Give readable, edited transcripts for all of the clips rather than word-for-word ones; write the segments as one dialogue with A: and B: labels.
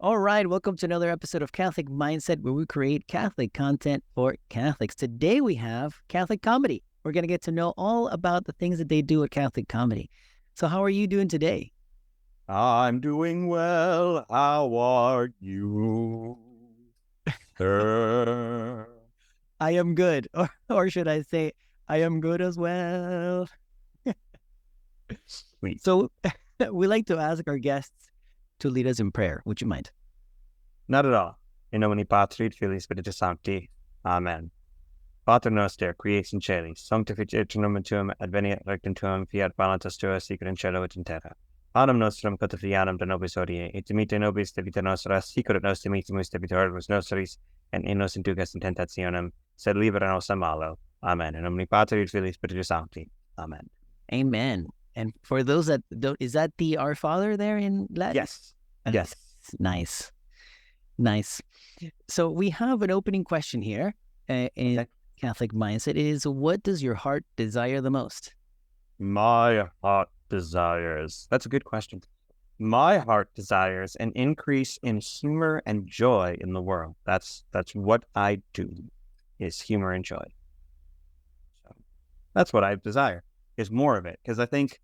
A: All right, welcome to another episode of Catholic Mindset, where we create Catholic content for Catholics. Today we have Catholic comedy. We're going to get to know all about the things that they do at Catholic comedy. So how are you doing today?
B: I'm doing well. How are you, sir?
A: I am good. Or should I say, I am good as well.
B: Sweet.
A: So we like to ask our guests to lead us in prayer. Would you mind?
B: Not at all. In nomine Patri et Filii Spiritus Sancti. Amen. Pater noster, qui es in caeli, sanctificetur nomen tuum, adveniat regnum tuum, fiat voluntas tua, sicut in cielo et in terra. Panem nostrum quotidianum da nobis hodie, et dimitte nobis debita nostra, sicut et nos dimittimus debitoribus nostris, et in nos inducas in tentationem, sed libera nos a malo. Amen. In nomine Patri et Filii Spiritus Sancti. Amen.
A: Amen. And for those that don't, is that the Our Father there in Latin?
B: Yes. Yes.
A: Nice. So we have an opening question here in Catholic Mindset. It is, what does your heart desire the most?
B: My heart desires. That's a good question. My heart desires an increase in humor and joy in the world. That's what I do, is humor and joy. So that's what I desire, is more of it. Because I think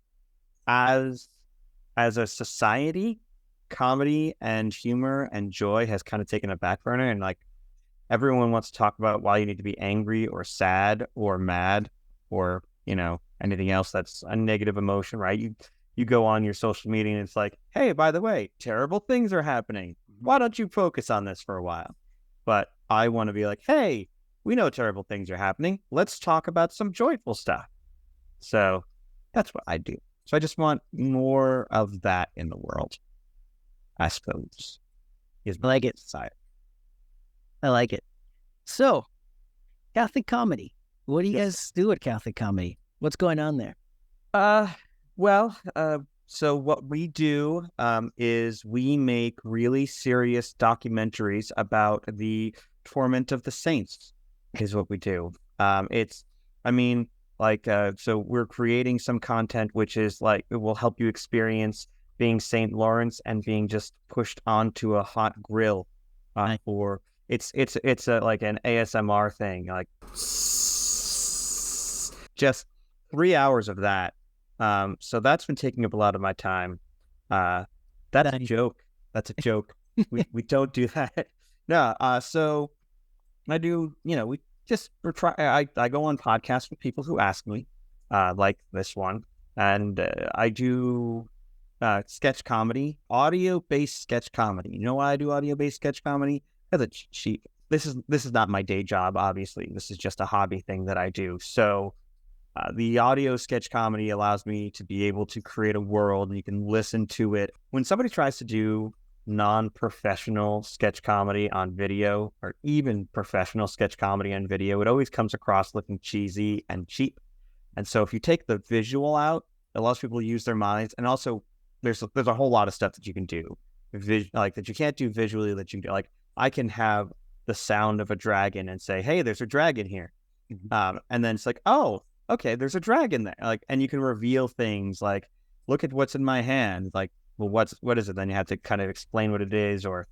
B: as a society, comedy and humor and joy has kind of taken a back burner, and like everyone wants to talk about why you need to be angry or sad or mad or, anything else that's a negative emotion, right? You go on your social media and it's like, hey, by the way, terrible things are happening. Why don't you focus on this for a while? But I want to be like, hey, we know terrible things are happening. Let's talk about some joyful stuff. So that's what I do. So I just want more of that in the world, I suppose.
A: I like it. I like it. So, Catholic comedy. What do you guys do at Catholic comedy? What's going on there?
B: So what we do is we make really serious documentaries about the torment of the saints, is what we do. So we're creating some content which is like, it will help you experience being Saint Lawrence and being just pushed onto a hot grill or it's like an ASMR thing, like just 3 hours of that. So that's been taking up a lot of my time. That's a joke. That's a joke. we don't do that. No. So I do, I go on podcasts with people who ask me, like this one, and I do sketch comedy, audio-based sketch comedy. You know why I do audio-based sketch comedy? Because it's cheap. This is not my day job, obviously. This is just a hobby thing that I do. So the audio sketch comedy allows me to be able to create a world, and you can listen to it. When somebody tries to do non-professional sketch comedy on video, or even professional sketch comedy on video, it always comes across looking cheesy and cheap. And so if you take the visual out, it allows people to use their minds. And also there's a whole lot of stuff that you can do like that you can't do visually, that you can do. Like I can have the sound of a dragon and say, hey, there's a dragon here. And then it's like, oh, okay, there's a dragon there. Like, and you can reveal things like, look at what's in my hand. Like, well, what is it? Then you have to kind of explain what it is, or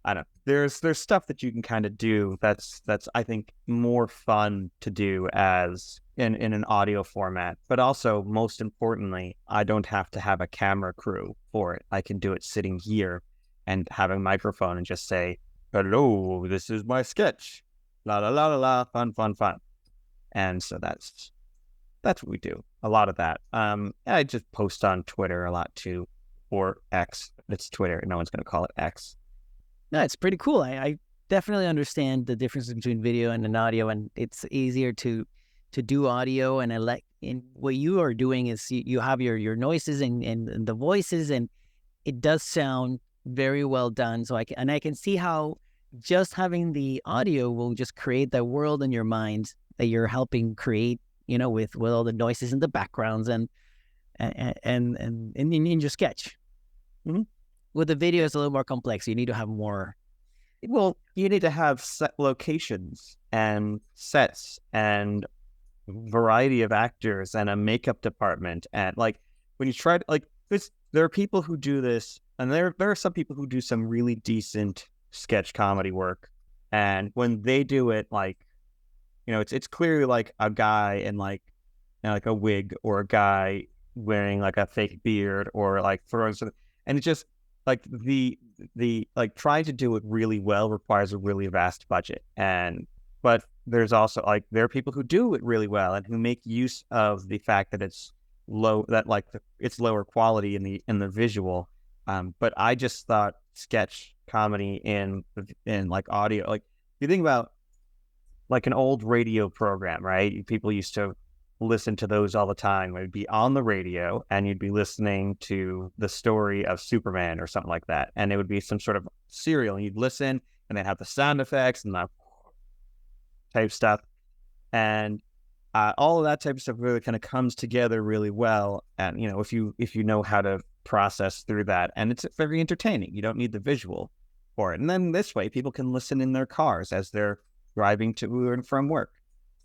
B: I don't know. There's stuff that you can kind of do that's I think more fun to do as in an audio format. But also, most importantly, I don't have to have a camera crew for it. I can do it sitting here and have a microphone and just say, hello, this is my sketch. La la la la la, fun. And so that's what we do. A lot of that. I just post on Twitter a lot too, or X. It's Twitter. No one's going to call it X.
A: No, it's pretty cool. I definitely understand the difference between video and an audio, and it's easier to do audio. And what you are doing is you have your noises and the voices, and it does sound very well done. So I can see how just having the audio will just create that world in your mind that you're helping create, with all the noises and the backgrounds and in your sketch.
B: Mm-hmm.
A: With the video, it's a little more complex. You need to have more.
B: Well, you need to have set locations and sets and variety of actors and a makeup department. And like when you try to, like, there are people who do this And there are some people who do some really decent sketch comedy work. And when they do it, like, it's clearly like a guy in like, like a wig, or a guy wearing like a fake beard, or like throwing something. And it's just like the like trying to do it really well requires a really vast budget. But there's also like, there are people who do it really well and who make use of the fact that it's it's lower quality in the visual. But I just thought sketch comedy in like audio, like you think about like an old radio program, right? People used to listen to those all the time. It would be on the radio and you'd be listening to the story of Superman or something like that. And it would be some sort of serial, and you'd listen and they'd have the sound effects and the type stuff. And all of that type of stuff really kind of comes together really well. And, if you know how to process through that, and it's very entertaining. You don't need the visual for it. And then this way people can listen in their cars as they're driving to and from work.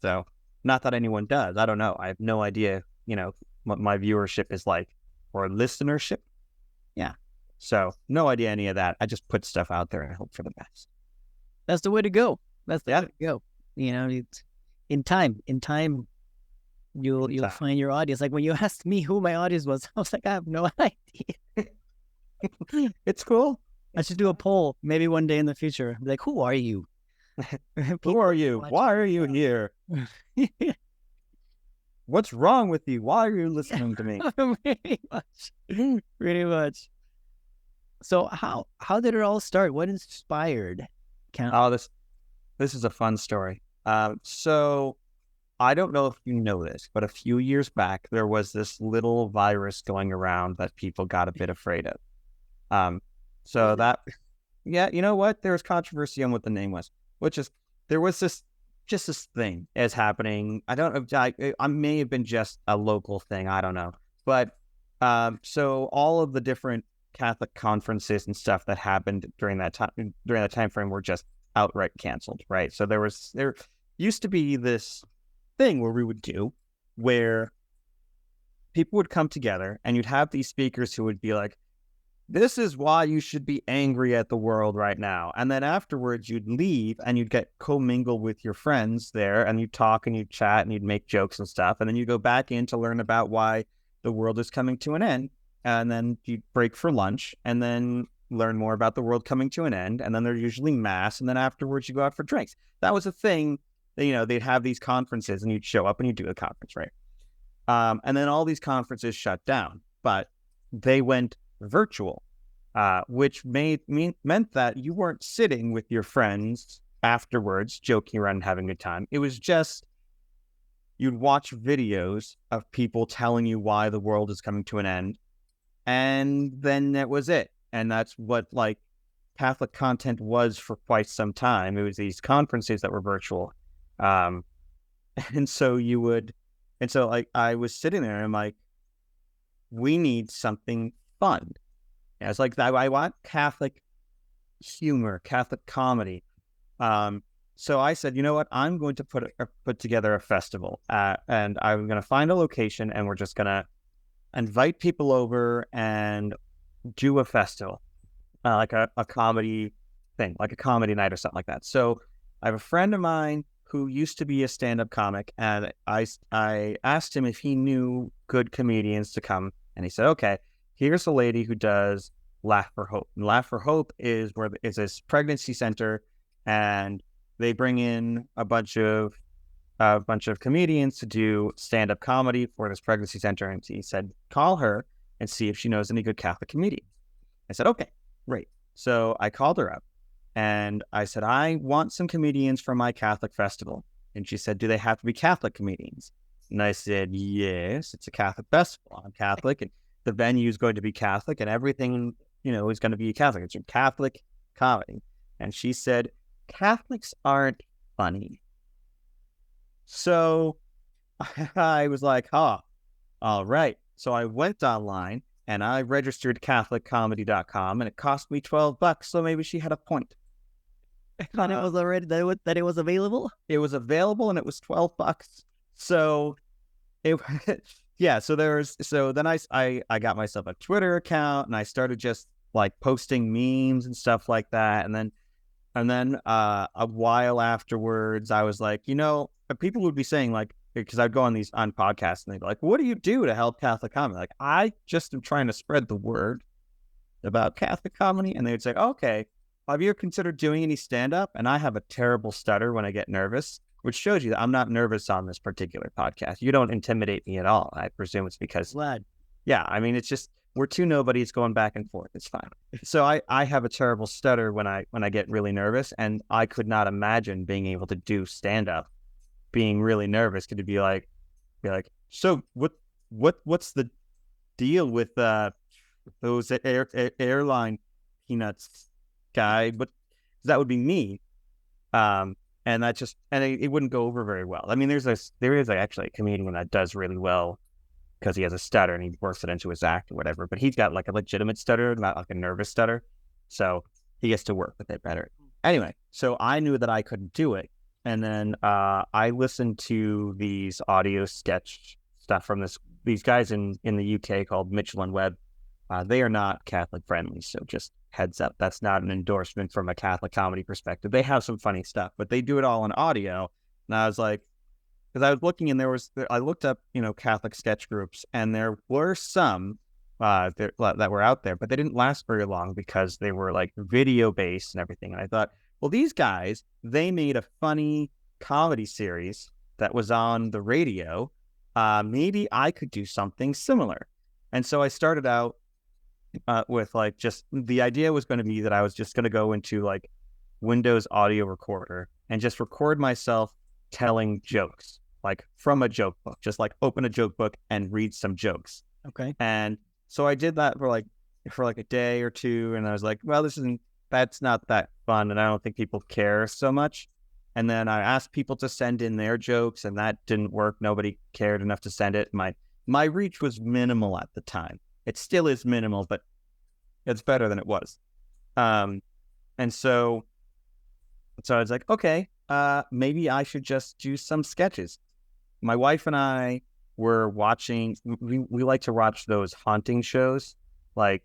B: So not that anyone does. I don't know. I have no idea, what my viewership is like, or listenership. Yeah. So no idea any of that. I just put stuff out there and hope for the best.
A: That's the way to go. That's the way to go. It's, in time, you'll find your audience. Like when you asked me who my audience was, I was like, I have no idea.
B: It's cool.
A: I should do a poll maybe one day in the future. Be like, who are you?
B: Who are you? Why are you here? What's wrong with you? Why are you listening to me?
A: Pretty much. So how did it all start? What inspired?
B: This is a fun story. So I don't know if you know this, but a few years back there was this little virus going around that people got a bit afraid of. So that, yeah, you know what? There was controversy on what the name was, which is there was this thing is happening. I don't know. I may have been just a local thing. I don't know. But so all of the different Catholic conferences and stuff that happened during that time frame were just outright canceled, right? So there used to be this thing where people would come together and you'd have these speakers who would be like, this is why you should be angry at the world right now. And then afterwards you'd leave and you'd get commingle with your friends there, and you'd talk and you'd chat and you'd make jokes and stuff. And then you go back in to learn about why the world is coming to an end. And then you break for lunch and then learn more about the world coming to an end. And then there's usually mass. And then afterwards you go out for drinks. That was a thing. They'd have these conferences and you'd show up and you'd do a conference, right? And then all these conferences shut down, but they went virtual, which meant that you weren't sitting with your friends afterwards, joking around and having a good time. It was just, you'd watch videos of people telling you why the world is coming to an end. And then that was it. And that's what like Catholic content was for quite some time. It was these conferences that were virtual. And so I was sitting there and I'm like, we need something fun. And it's like, I want Catholic humor, Catholic comedy. So I said, you know what? I'm going to put together a festival, and I'm going to find a location, and we're just going to invite people over and do a festival, like a comedy thing, like a comedy night or something like that. So I have a friend of mine who used to be a stand-up comic, and I asked him if he knew good comedians to come, and he said, okay, here's a lady who does Laugh for Hope. And Laugh for Hope is this pregnancy center, and they bring in a bunch of comedians to do stand-up comedy for this pregnancy center. And he said, call her and see if she knows any good Catholic comedians. I said, okay, great. So I called her up and I said, I want some comedians for my Catholic festival. And she said, do they have to be Catholic comedians? And I said, yes, it's a Catholic festival. I'm Catholic, and the venue is going to be Catholic, and everything, is going to be Catholic. It's a Catholic comedy. And she said, Catholics aren't funny. So I was like, all right. So I went online and I registered Catholic.comedy, and it cost me $12. So maybe she had a point.
A: I thought it was already that it was available.
B: It was available and it was $12. So yeah. So then I got myself a Twitter account and I started just like posting memes and stuff like that. And then a while afterwards, I was like, people would be saying like, because I'd go on podcasts and they'd be like, what do you do to help Catholic comedy? Like, I just am trying to spread the word about Catholic comedy. And they would say, okay, have you ever considered doing any stand-up? And I have a terrible stutter when I get nervous, which shows you that I'm not nervous on this particular podcast. You don't intimidate me at all. I presume it's because,
A: Glad.
B: yeah, I mean, it's just, we're two nobodies going back and forth. It's fine. So I have a terrible stutter when I get really nervous, and I could not imagine being able to do stand-up being really nervous. Could be like, so what's the deal with those airline peanuts guy? But that would be me. And it wouldn't go over very well. I mean, there is actually a comedian that does really well because he has a stutter and he works it into his act or whatever. But he's got like a legitimate stutter, not like a nervous stutter. So he gets to work with it better. Anyway, so I knew that I couldn't do it. And then I listened to these audio sketch stuff from these guys in the UK called Mitchell and Webb. They are not Catholic friendly, so just heads up. That's not an endorsement from a Catholic comedy perspective. They have some funny stuff, but they do it all in audio. And I was like, because I was looking and I looked up, Catholic sketch groups, and there were some that were out there, but they didn't last very long because they were like video based and everything. And I thought, well, these guys, they made a funny comedy series that was on the radio. Maybe I could do something similar. And so I started out with like, just the idea was going to be that I was just going to go into like Windows audio recorder and just record myself telling jokes, like from a joke book, just like open a joke book and read some jokes.
A: Okay.
B: And so I did that for like a day or two. And I was like, well, that's not that fun. And I don't think people care so much. And then I asked people to send in their jokes, and that didn't work. Nobody cared enough to send it. My reach was minimal at the time. It still is minimal, but it's better than it was. And so I was like, okay, maybe I should just do some sketches. My wife and I were watching, we like to watch those haunting shows, like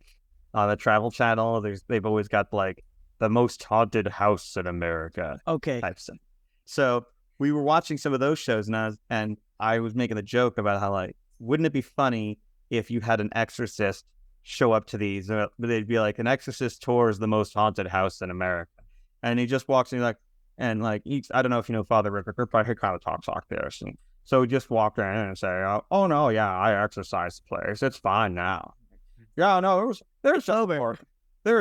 B: on the Travel Channel. They've always got like the most haunted house in America.
A: Okay.
B: Type stuff. So we were watching some of those shows, and I was making a joke about how, like, wouldn't it be funny if you had an exorcist show up to these? They'd be like, an exorcist tours the most haunted house in America, and he just walks in I don't know if you know Father Ripper, but he kind of talks like this, and so he just walked in and say, "Oh no, yeah, I exorcised the place. It's fine now. Yeah, no, there's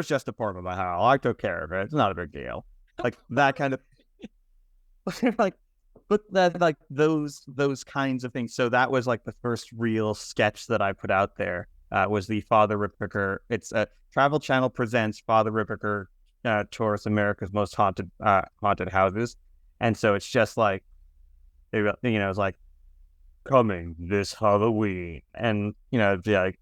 B: just a part of my house. I took care of it. It's not a big deal." Like that kind of like, but that, like, those kinds of things. So that was like the first real sketch that I put out there. Was the Father Ripper. It's a Travel Channel presents Father Ripper tours America's most haunted houses, and so it's just like, it's like coming this Halloween, and it'd be like,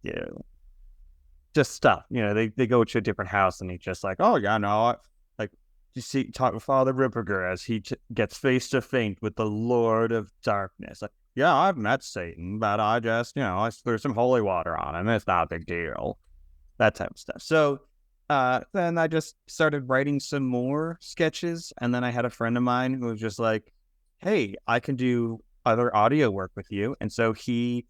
B: just stuff. They go to a different house, and he's just like, oh yeah, no, like, you see, talk with Father Ripper as he gets face to face with the Lord of Darkness. Like, yeah, I've met Satan, but I just, I threw some holy water on him. It's not a big deal. That type of stuff. So then I just started writing some more sketches, and then I had a friend of mine who was just like, hey, I can do other audio work with you. And so he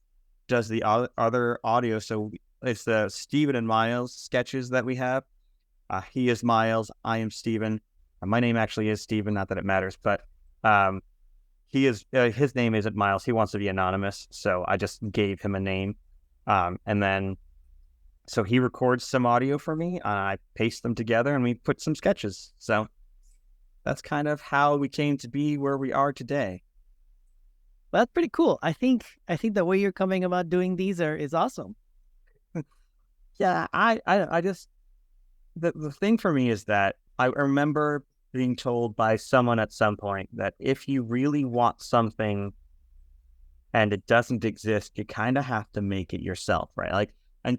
B: does the other audio. So it's the Stephen and Miles sketches that we have. He is Miles. I am Stephen. My name actually is Stephen, not that it matters, but he is his name isn't Miles. He wants to be anonymous, so I just gave him a name. And then so he records some audio for me. I paste them together, and we put some sketches. So that's kind of how we came to be where we are today.
A: Well, that's pretty cool. I think the way you're coming about doing these is awesome.
B: Yeah, I just the thing for me is that I remember being told by someone at some point that if you really want something and it doesn't exist, you kind of have to make it yourself, right? Like, I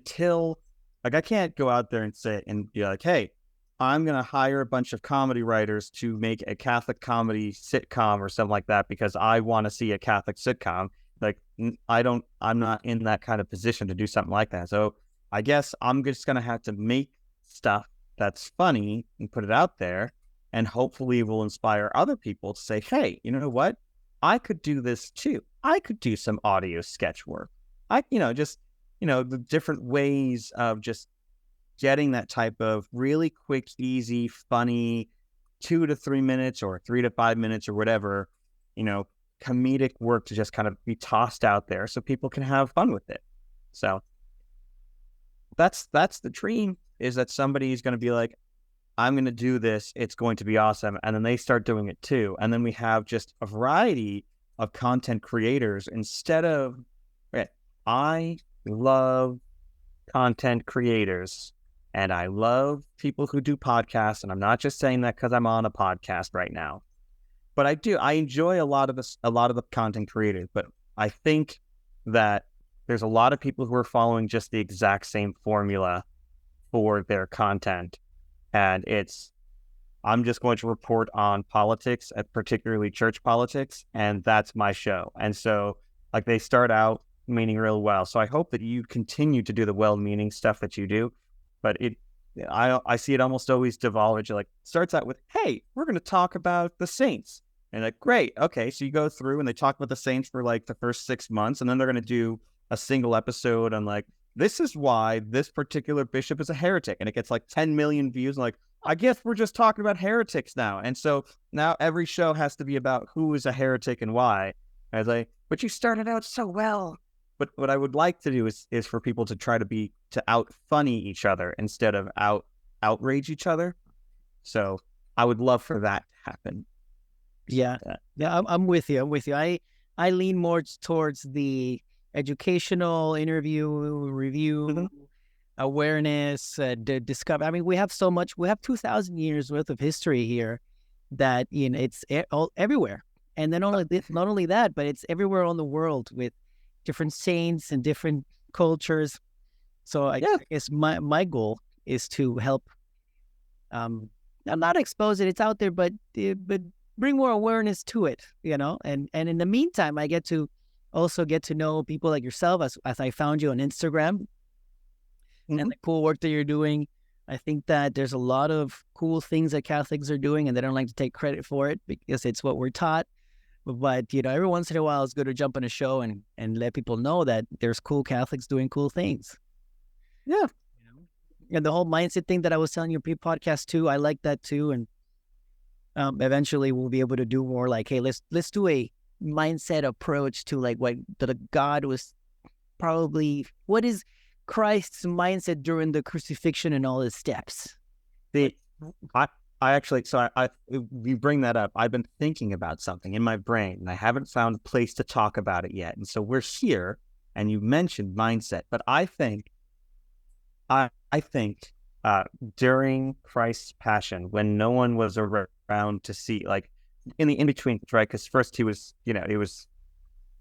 B: can't go out there and say and be like, hey, I'm going to hire a bunch of comedy writers to make a Catholic comedy sitcom or something like that because I want to see a Catholic sitcom. Like, I'm not in that kind of position to do something like that. So I guess I'm just going to have to make stuff that's funny and put it out there, and hopefully will inspire other people to say, hey, you know what? I could do this too. I could do some audio sketch work. The different ways of just getting that type of really quick, easy, funny 2 to 3 minutes or 3 to 5 minutes or whatever, comedic work to just kind of be tossed out there so people can have fun with it. So that's the dream, is that somebody is going to be like, I'm going to do this. It's going to be awesome. And then they start doing it too. And then we have just a variety of content creators instead of, I love content creators and I love people who do podcasts. And I'm not just saying that because I'm on a podcast right now, but I enjoy a lot of the content creators, but I think that there's a lot of people who are following just the exact same formula for their content. And I'm just going to report on politics, particularly church politics, and that's my show. And so, they start out meaning real well. So I hope that you continue to do the well-meaning stuff that you do. But I see it almost always devolve. Starts out with, hey, we're going to talk about the saints. And great. Okay. So you go through and they talk about the saints for the first 6 months, and then they're going to do a single episode on this is why this particular bishop is a heretic. And it gets 10 million views. And I guess we're just talking about heretics now. And so now every show has to be about who is a heretic and why. And but you started out so well. But what I would like to do is for people to try to out funny each other instead of outrage each other. So I would love for that to happen.
A: Yeah. Yeah. I'm with you. I lean more towards the educational interview, review, awareness, discover. I mean, we have so much. We have 2,000 years worth of history here that it's all everywhere. And then not only that, but it's everywhere on the world with different saints and different cultures. So I guess my goal is to help, not expose it. It's out there, but bring more awareness to it. And in the meantime, I get to know people like yourself as I found you on Instagram, and the cool work that you're doing. I think that there's a lot of cool things that Catholics are doing, and they don't like to take credit for it because it's what we're taught. But, every once in a while, it's good to jump on a show and let people know that there's cool Catholics doing cool things.
B: Yeah.
A: And the whole mindset thing that I was telling you pre-podcast too, I like that too. And eventually we'll be able to do more hey, let's do a mindset approach to what the God was probably, what is Christ's mindset during the crucifixion and all his steps.
B: I actually, so you bring that up. I've been thinking about something in my brain and I haven't found a place to talk about it yet. And so we're here and you mentioned mindset, but I think during Christ's passion, when no one was around to see, in the in-between, right? Because first he was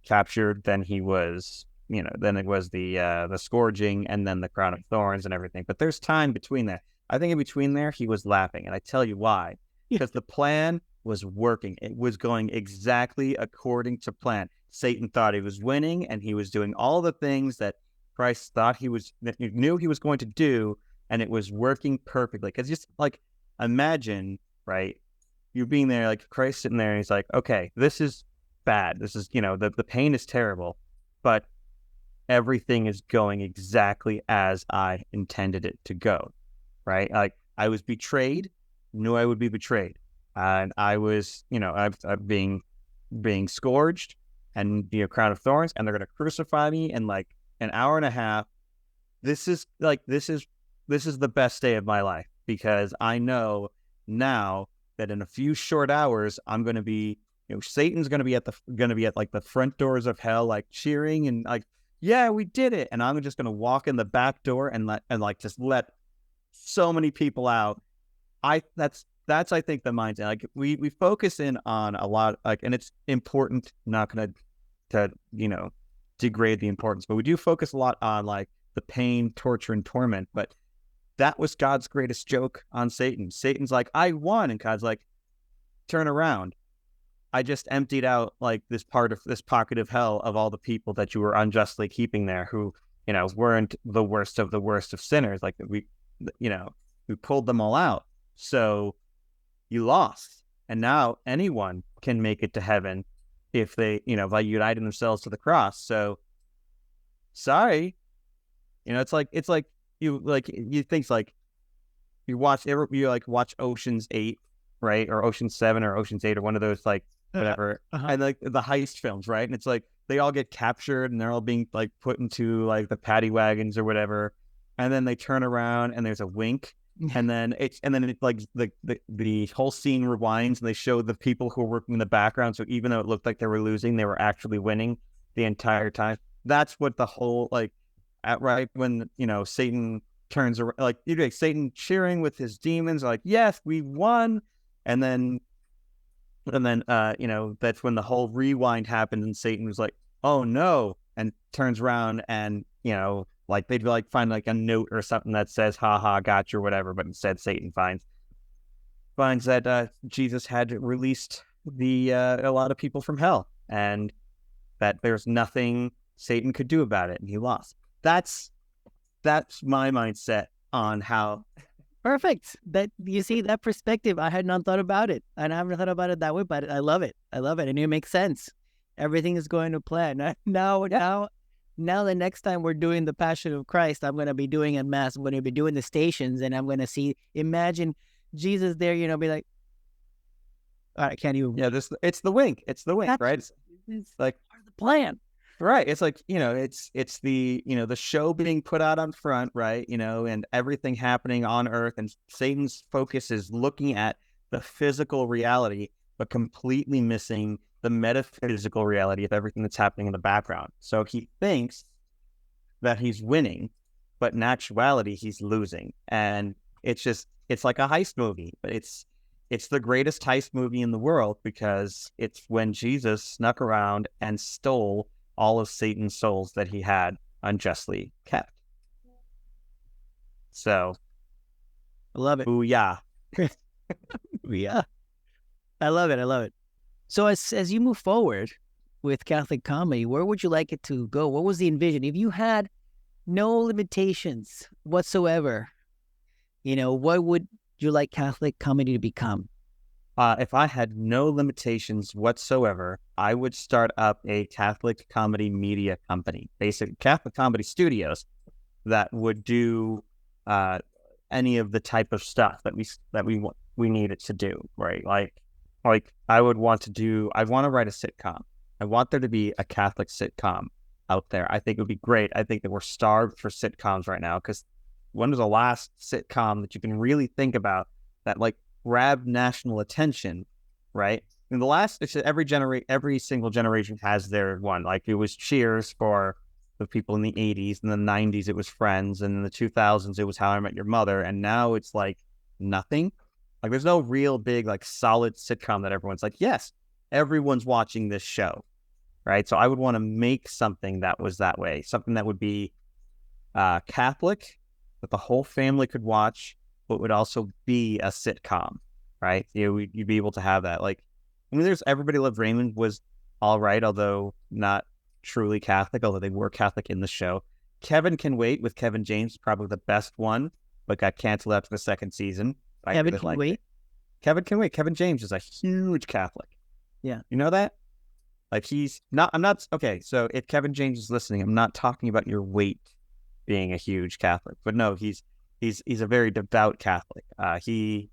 B: captured, then he was, then it was the scourging and then the crown of thorns and everything. But there's time between that. I think in between there, he was laughing. And I tell you why. Because the plan was working. It was going exactly according to plan. Satan thought he was winning, and he was doing all the things that Christ thought that he knew he was going to do, and it was working perfectly. Because just imagine, right? You being there, Christ sitting there, and he's like, okay, this is bad. This is, the pain is terrible, but everything is going exactly as I intended it to go. Right? I was betrayed, knew I would be betrayed. And I was, I'm being scourged and crown of thorns, and they're going to crucify me in an hour and a half. This is the best day of my life, because I know now that in a few short hours, I'm going to be, Satan's going to be at the front doors of hell, cheering and yeah, we did it. And I'm just going to walk in the back door and just let so many people out. That's I think the mindset. We focus in on a lot, and it's important, not going to degrade the importance, but we do focus a lot on the pain, torture, and torment. But that was God's greatest joke on Satan. Satan's I won, and God's turn around. I just emptied out this pocket of hell of all the people that you were unjustly keeping there, who weren't the worst of sinners. We pulled them all out. So you lost. And now anyone can make it to heaven if they, by uniting themselves to the cross. So sorry. It's like you think like you watch Ocean's 8, right? Or Ocean's 7 or Ocean's 8 or one of those like whatever. And like the heist films, right? And it's like they all get captured and they're all being like put into like the paddy wagons or whatever. And then they turn around and there's a wink. And then it like the whole scene rewinds and they show the people who are working in the background. So even though it looked like they were losing, they were actually winning the entire time. That's what the whole like right when Satan turns around, like Satan cheering with his demons, like yes, we won, and then that's when the whole rewind happened and Satan was like, oh no, and turns around and like they'd like find like a note or something that says "ha ha, got you" or whatever, but instead Satan finds that Jesus had released a lot of people from hell and that there's nothing Satan could do about it, and he lost. That's my mindset on how.
A: Perfect. That you see that perspective. I had not thought about it, and I haven't thought about it that way. But I love it. I love it, and it makes sense. Everything is going to plan. Now, the next time we're doing the Passion of Christ, I'm going to be doing a mass. I'm going to be doing the stations, and I'm going to imagine Jesus there. Be like, all right, I can't even.
B: Yeah, it's the wink. It's the wink, right?
A: It's
B: like
A: part of the plan.
B: Right. It's like, it's the, the show being put out on front, right? And everything happening on earth, and Satan's focus is looking at the physical reality, but completely missing the metaphysical reality of everything that's happening in the background. So he thinks that he's winning, but in actuality, he's losing. And it's like a heist movie, but it's the greatest heist movie in the world because it's when Jesus snuck around and stole all of Satan's souls that he had unjustly kept. So,
A: I love it.
B: Booyah.
A: Yeah. I love it. I love it. So as you move forward with Catholic comedy, where would you like it to go? What was the envision? If you had no limitations whatsoever, what would you like Catholic comedy to become?
B: If I had no limitations whatsoever, I would start up a Catholic comedy media company, basic Catholic comedy studios that would do any of the type of stuff that we need it to do, right? Like I want to write a sitcom. I want there to be a Catholic sitcom out there. I think it would be great. I think that we're starved for sitcoms right now because when was the last sitcom that you can really think about that like grab national attention, right? In the last, every single generation has their one. Like it was Cheers for the people in the 80s, and the 90s it was Friends, and in the 2000s it was How I Met Your Mother, and now it's like nothing. Like there's no real big like solid sitcom that everyone's like, yes, everyone's watching this show, right? So I would want to make something that was that way, something that would be Catholic, that the whole family could watch, but would also be a sitcom, right? You'd be able to have that. Like, I mean, there's Everybody Loved Raymond was all right, although not truly Catholic, although they were Catholic in the show. Kevin Can Wait with Kevin James, probably the best one, but got canceled after the second season.
A: Kevin Can Wait?
B: Kevin Can Wait. Kevin James is a huge Catholic.
A: Yeah.
B: You know that? Like okay, so if Kevin James is listening, I'm not talking about your weight being a huge Catholic, but no, he's a very devout Catholic. He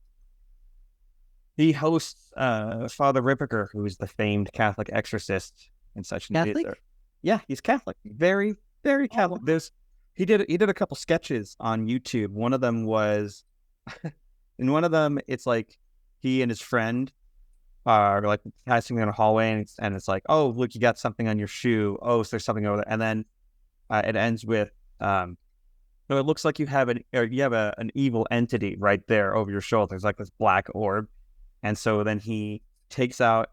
B: hosts Father Ripperger, who is the famed Catholic exorcist and such.
A: Catholic?
B: Yeah, he's Catholic. Very, very Catholic.
A: Oh.
B: He did a couple sketches on YouTube. One of them was, in one of them, it's like he and his friend are like passing in a hallway, and it's like, oh, look, you got something on your shoe. Oh, so there's something over there, and then it ends with, no, it looks like you have an evil entity right there over your shoulder. There's like this black orb, and so then he takes a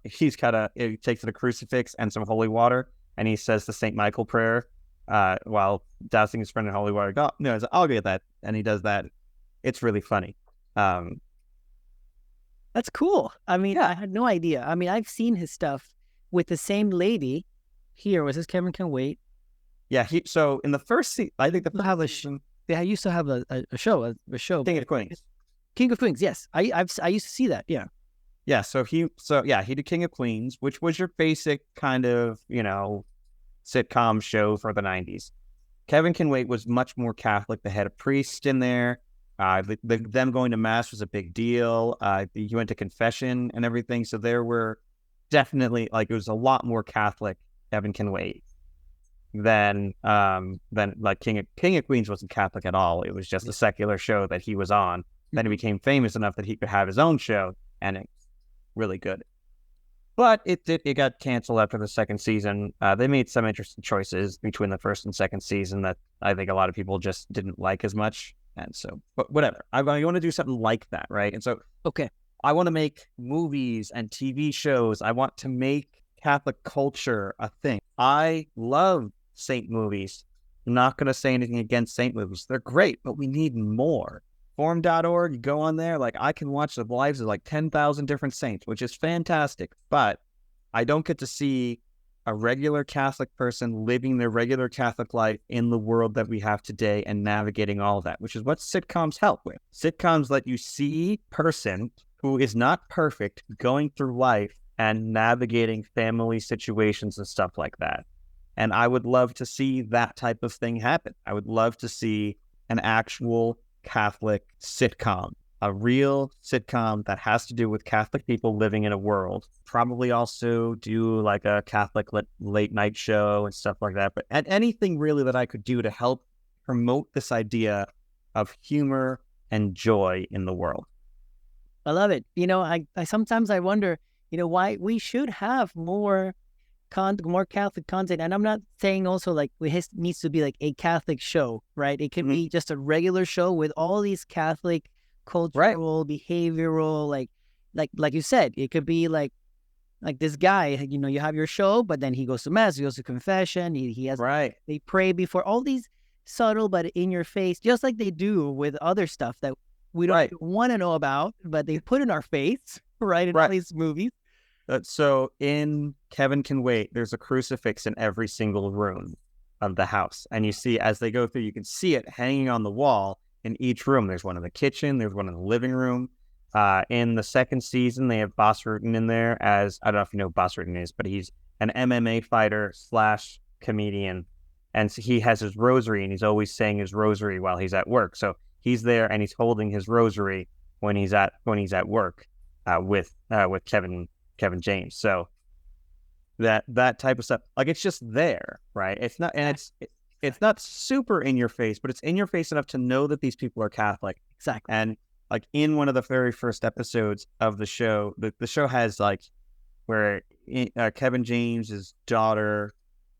B: crucifix and some holy water, and he says the Saint Michael prayer while dousing his friend in holy water. I'll get that, and he does that. It's really funny.
A: That's cool. I mean, yeah. I had no idea. I mean, I've seen his stuff with the same lady. Here was this Kevin Can Wait.
B: Yeah. So in the first season, I think
A: they used to have a show.
B: King of Queens.
A: King of Queens. Yes, I used to see that. Yeah.
B: Yeah, he did King of Queens, which was your basic kind of, sitcom show for the 90s. Kevin Can Wait was much more Catholic. They had a priest in there. Them going to mass was a big deal. He went to confession and everything. So there were definitely, like, it was a lot more Catholic Kevin Can Wait than like King of Queens wasn't Catholic at all. It was just a secular show that he was on. Then he became famous enough that he could have his own show, and it's really good. But it got canceled after the second season. They made some interesting choices between the first and second season that I think a lot of people just didn't like as much. And so, but whatever. I want to do something like that, right? And so,
A: Okay.
B: I want to make movies and TV shows. I want to make Catholic culture a thing. I love saint movies. I'm not going to say anything against saint movies. They're great, but we need more. Forum.org, you go on there, like, I can watch the lives of like 10,000 different saints, which is fantastic, but I don't get to see a regular Catholic person living their regular Catholic life in the world that we have today and navigating all of that, which is what sitcoms help with. Sitcoms let you see a person who is not perfect going through life and navigating family situations and stuff like that. And I would love to see that type of thing happen. I would love to see an actual Catholic sitcom, a real sitcom that has to do with Catholic people living in a world. Probably also do like a Catholic late night show and stuff like that. But anything really that I could do to help promote this idea of humor and joy in the world.
A: I love it. I sometimes I wonder, why we should have more Catholic content. And I'm not saying also like needs to be like a Catholic show, right? It could be just a regular show with all these Catholic cultural, behavioral, like you said, it could be like this guy, you have your show, but then he goes to mass, he goes to confession, he has, they pray before, all these subtle but in your face, just like they do with other stuff that we don't want to know about, but they put in our face, right? In all these movies.
B: So in Kevin Can Wait, there's a crucifix in every single room of the house. And you see, as they go through, you can see it hanging on the wall in each room. There's one in the kitchen. There's one in the living room. In the second season, they have Bas Rutten in there as, I don't know if you know who Bas Rutten is, but he's an MMA fighter / comedian. And so he has his rosary, and he's always saying his rosary while he's at work. So he's there, and he's holding his rosary when he's at work with Kevin James. So that type of stuff, like, it's just there, right? It's not, and it's not super in your face, but it's in your face enough to know that these people are Catholic.
A: Exactly.
B: And like in one of the very first episodes of the show, the show has like where Kevin James's daughter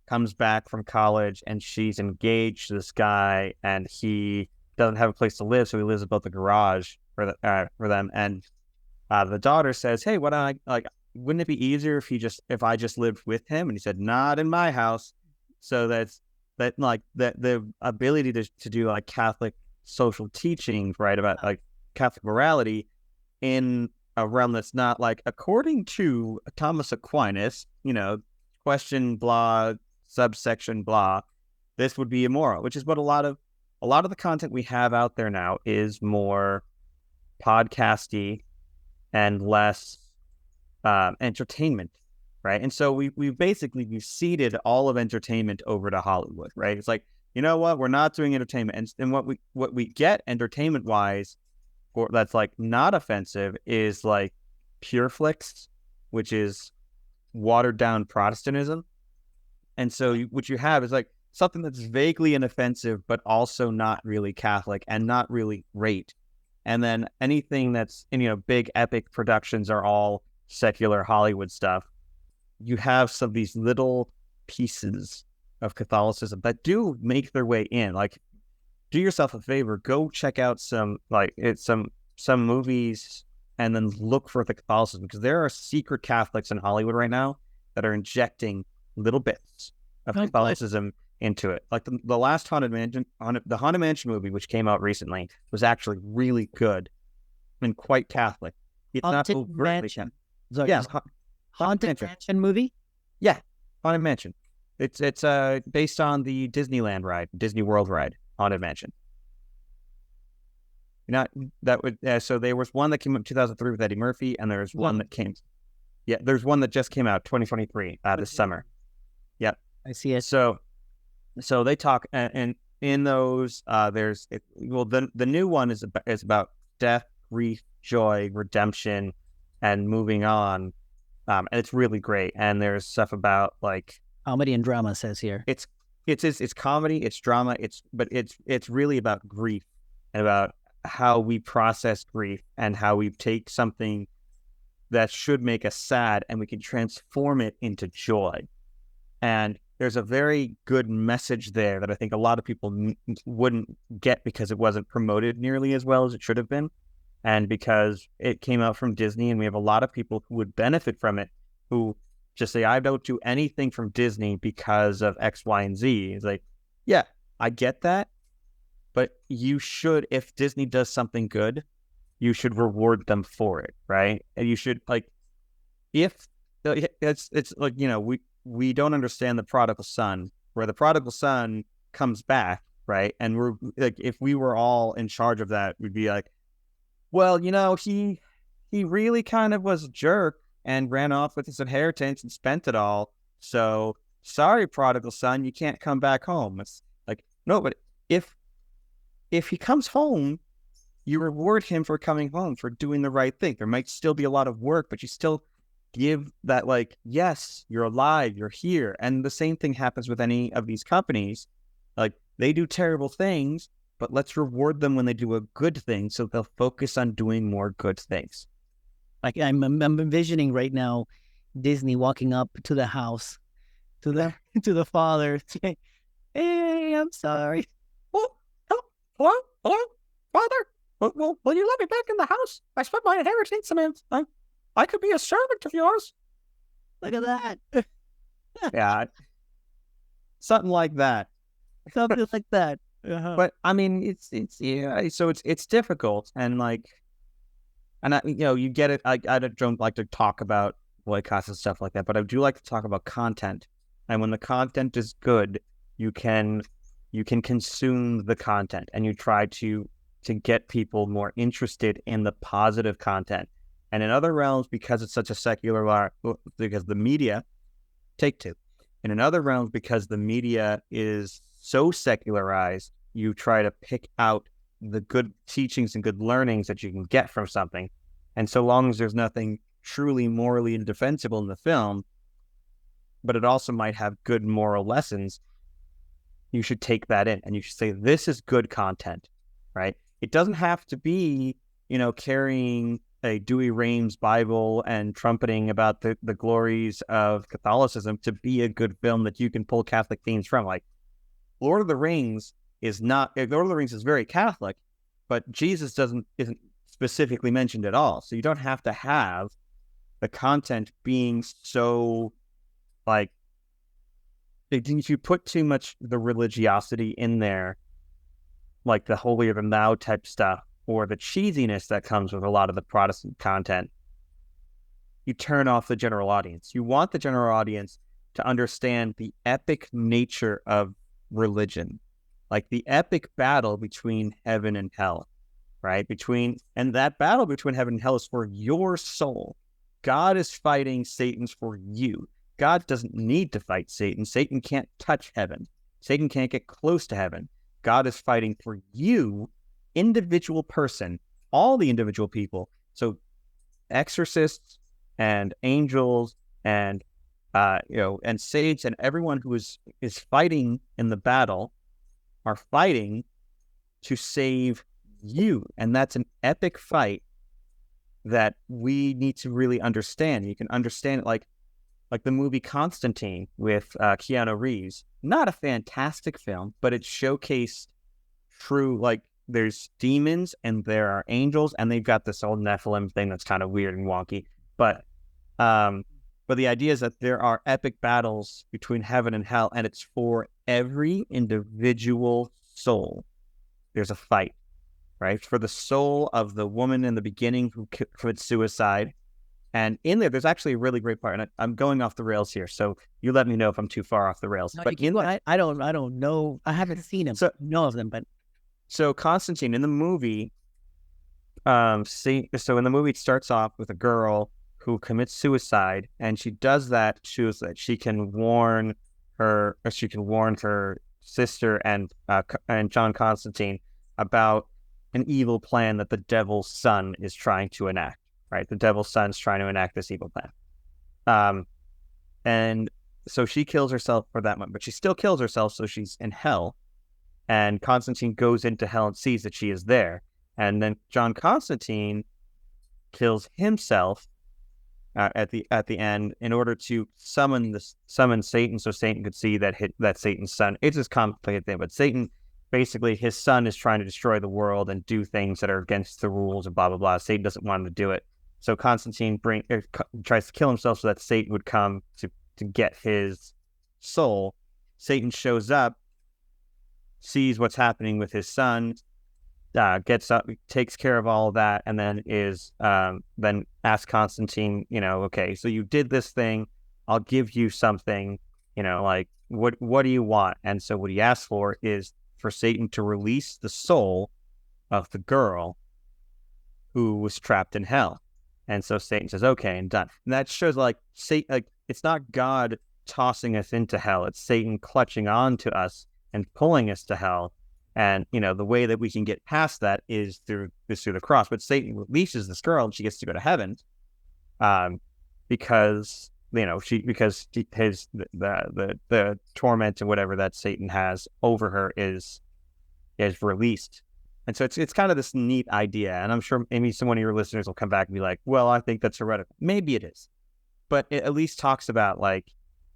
B: comes back from college and she's engaged to this guy, and he doesn't have a place to live, so he lives above the garage for them. And the daughter says, "Hey, wouldn't it be easier if I just lived with him?" And he said, "Not in my house." So that the ability to do like Catholic social teachings, right, about like Catholic morality in a realm that's not like, according to Thomas Aquinas, question blah, subsection blah, this would be immoral, which is what a lot of the content we have out there now is more podcasty and less entertainment, right? And so we've ceded all of entertainment over to Hollywood, right? It's like, you know what, we're not doing entertainment, and what we get entertainment wise, or that's like not offensive, is like pure flicks, which is watered down Protestantism. And so what you have is like something that's vaguely inoffensive, but also not really Catholic and not really great. And then anything that's big epic productions are all secular Hollywood stuff. You have some of these little pieces of Catholicism that do make their way in. Like, do yourself a favor, go check out some movies, and then look for the Catholicism, because there are secret Catholics in Hollywood right now that are injecting little bits of Catholicism into it. Like the last Haunted Mansion movie, which came out recently, was actually really good and quite Catholic. It's
A: Haunted
B: not overtly
A: Mansion.
B: Catholic. Yeah,
A: Haunted Mansion movie?
B: Yeah, Haunted Mansion. It's based on the Disneyland ride, Disney World ride, Haunted Mansion. Not that would. So there was one that came out in 2003 with Eddie Murphy, and there's one that came. Yeah, there's one that just came out 2023 this summer. Yep.
A: I see it.
B: So they talk, and in those, the new one is about death, grief, joy, redemption, and moving on. And it's really great. And there's stuff about like
A: comedy and drama, says here.
B: It's comedy, it's drama, but it's really about grief and about how we process grief and how we take something that should make us sad and we can transform it into joy. And there's a very good message there that I think a lot of people wouldn't get because it wasn't promoted nearly as well as it should have been. And because it came out from Disney, and we have a lot of people who would benefit from it, who just say, I don't do anything from Disney because of X, Y, and Z. It's like, yeah, I get that. But you should, if Disney does something good, you should reward them for it, right? And you should, like, if it's like, we don't understand the prodigal son, where the prodigal son comes back, right? And we're like, if we were all in charge of that, we'd be like, well, he really kind of was a jerk and ran off with his inheritance and spent it all. So sorry, prodigal son, you can't come back home. It's like, no, but if he comes home, you reward him for coming home, for doing the right thing. There might still be a lot of work, but you still give that, like, yes, you're alive, you're here. And the same thing happens with any of these companies. Like, they do terrible things, but let's reward them when they do a good thing, so they'll focus on doing more good things.
A: Like, I'm envisioning right now Disney walking up to the house, to the father, saying, "Hey, I'm sorry.
C: Oh, hello, father. Will you let me back in the house? I spent my inheritance, and I could be a servant of yours."
A: Look at that.
B: Yeah, something like that.
A: Something like that. Uh-huh.
B: But I mean, it's so it's difficult, and like, and you get it. I don't like to talk about boycotts and stuff like that, but I do like to talk about content. And when the content is good, you can consume the content, and you try to get people more interested in the positive content. And in other realms, because it's such a secular, because the media, take two. And in other realms, because the media is so secularized, you try to pick out the good teachings and good learnings that you can get from something. And so long as there's nothing truly morally indefensible in the film, but it also might have good moral lessons, you should take that in and you should say, this is good content, right? It doesn't have to be, carrying a Dewey Rheims Bible and trumpeting about the glories of Catholicism to be a good film that you can pull Catholic themes from. Like, Lord of the Rings is very Catholic, but Jesus isn't specifically mentioned at all. So you don't have to have the content being so, like, if you put too much the religiosity in there, like the holier than thou type stuff, or the cheesiness that comes with a lot of the Protestant content, you turn off the general audience. You want the general audience to understand the epic nature of religion, like the epic battle between heaven and hell, right? And that battle between heaven and hell is for your soul. God is fighting Satan's for you. God doesn't need to fight Satan. Satan can't touch heaven. Satan can't get close to heaven. God is fighting for you, individual person, all the individual people. So exorcists and angels and and saints and everyone who is fighting in the battle are fighting to save you. And that's an epic fight that we need to really understand. You can understand it like the movie Constantine with Keanu Reeves. Not a fantastic film, but it showcased true, like, there's demons and there are angels, and they've got this old Nephilim thing that's kind of weird and wonky. But the idea is that there are epic battles between heaven and hell, and it's for every individual soul. There's a fight, right? For the soul of the woman in the beginning who commits suicide. And in there's actually a really great part. And I'm going off the rails here, so you let me know if I'm too far off the rails.
A: No,
B: but
A: I don't know. I haven't seen him.
B: So,
A: know of them, but
B: so Constantine in the movie, So in the movie, it starts off with a girl who commits suicide, and she does that so that she can warn her sister and John Constantine about an evil plan that the devil's son is trying to enact. Right, the devil's son's trying to enact this evil plan. And so she kills herself for that one, but she still kills herself, so she's in hell. And Constantine goes into hell and sees that she is there. And then John Constantine kills himself at the end in order to summon Satan, so Satan could see that Satan's son. It's this complicated thing, but Satan, basically, his son is trying to destroy the world and do things that are against the rules and blah blah blah. Satan doesn't want him to do it, so Constantine tries to kill himself so that Satan would come to get his soul. Satan shows up, sees what's happening with his son, gets up, takes care of all of that, and then then asks Constantine, okay, so you did this thing, I'll give you something, like what do you want? And so what he asks for is for Satan to release the soul of the girl who was trapped in hell. And so Satan says, okay, and done. And that shows it's not God tossing us into hell, it's Satan clutching on to us and pulling us to hell. And, the way that we can get past that is through the cross. But Satan releases this girl and she gets to go to heaven because, the torment and whatever that Satan has over her is released. And so it's kind of this neat idea. And I'm sure maybe some of your listeners will come back and be like, well, I think that's heretical. Maybe it is. But it at least talks about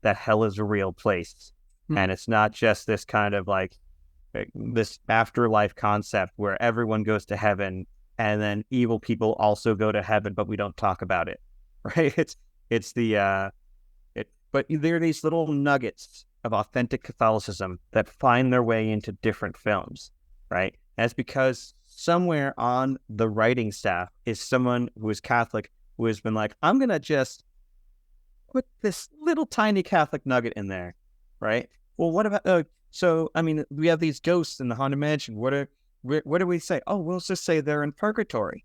B: that hell is a real place. And it's not just this kind of this afterlife concept where everyone goes to heaven and then evil people also go to heaven, but we don't talk about it, right? But there are these little nuggets of authentic Catholicism that find their way into different films, right? And it's because somewhere on the writing staff is someone who is Catholic who has been like, I'm going to just put this little tiny Catholic nugget in there, right? Well, what about, we have these ghosts in the Haunted Mansion. What do we say? Oh, we'll just say they're in purgatory.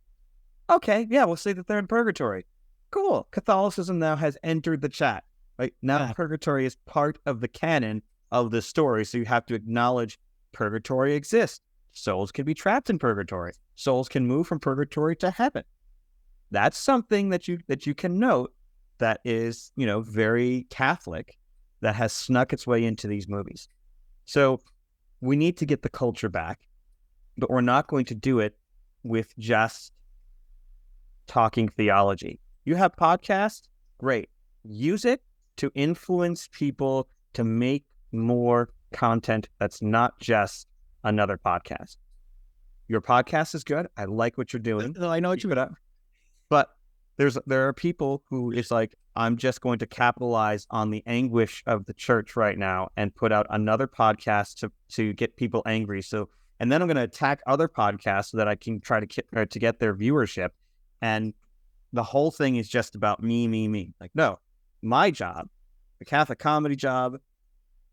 B: Okay, yeah, we'll say that they're in purgatory. Cool. Catholicism now has entered the chat. Right? Now purgatory is part of the canon of the story, so you have to acknowledge purgatory exists. Souls can be trapped in purgatory. Souls can move from purgatory to heaven. That's something that you can note that is, very Catholic, that has snuck its way into these movies. So we need to get the culture back, but we're not going to do it with just talking theology. You have podcasts, great. Use it to influence people to make more content that's not just another podcast. Your podcast is good. I like what you're doing.
A: No, I know what you're good at.
B: But there are people who it's like, I'm just going to capitalize on the anguish of the church right now and put out another podcast to get people angry. And then I'm going to attack other podcasts so that I can try to get their viewership. And the whole thing is just about me. Like, no, my job, the Catholic comedy job,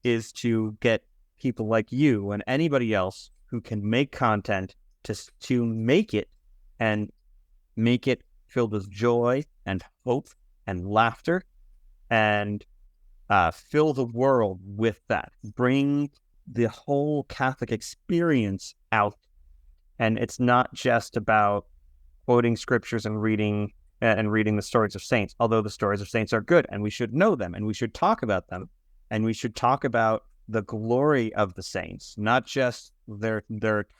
B: is to get people like you and anybody else who can make content to make it filled with joy and hope and laughter, and fill the world with that. Bring the whole Catholic experience out. And it's not just about quoting scriptures and reading the stories of saints, although the stories of saints are good and we should know them and we should talk about them and we should talk about the glory of the saints, not just their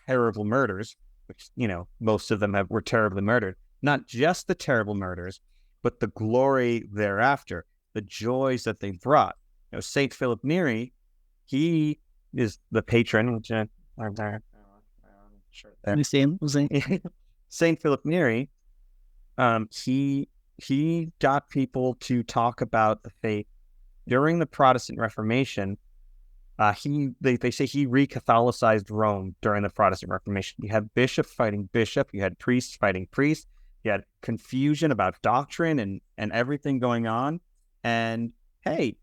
B: terrible murders, which, most of them were terribly murdered, not just the terrible murders, but the glory thereafter, the joys that they brought. Saint Philip Neri, he is the patron, which Saint Philip Neri, he got people to talk about the faith during the Protestant Reformation. They say he re-Catholicized Rome during the Protestant Reformation. You had bishop fighting bishop, you had priests fighting priests, you had confusion about doctrine and everything going on. And hey,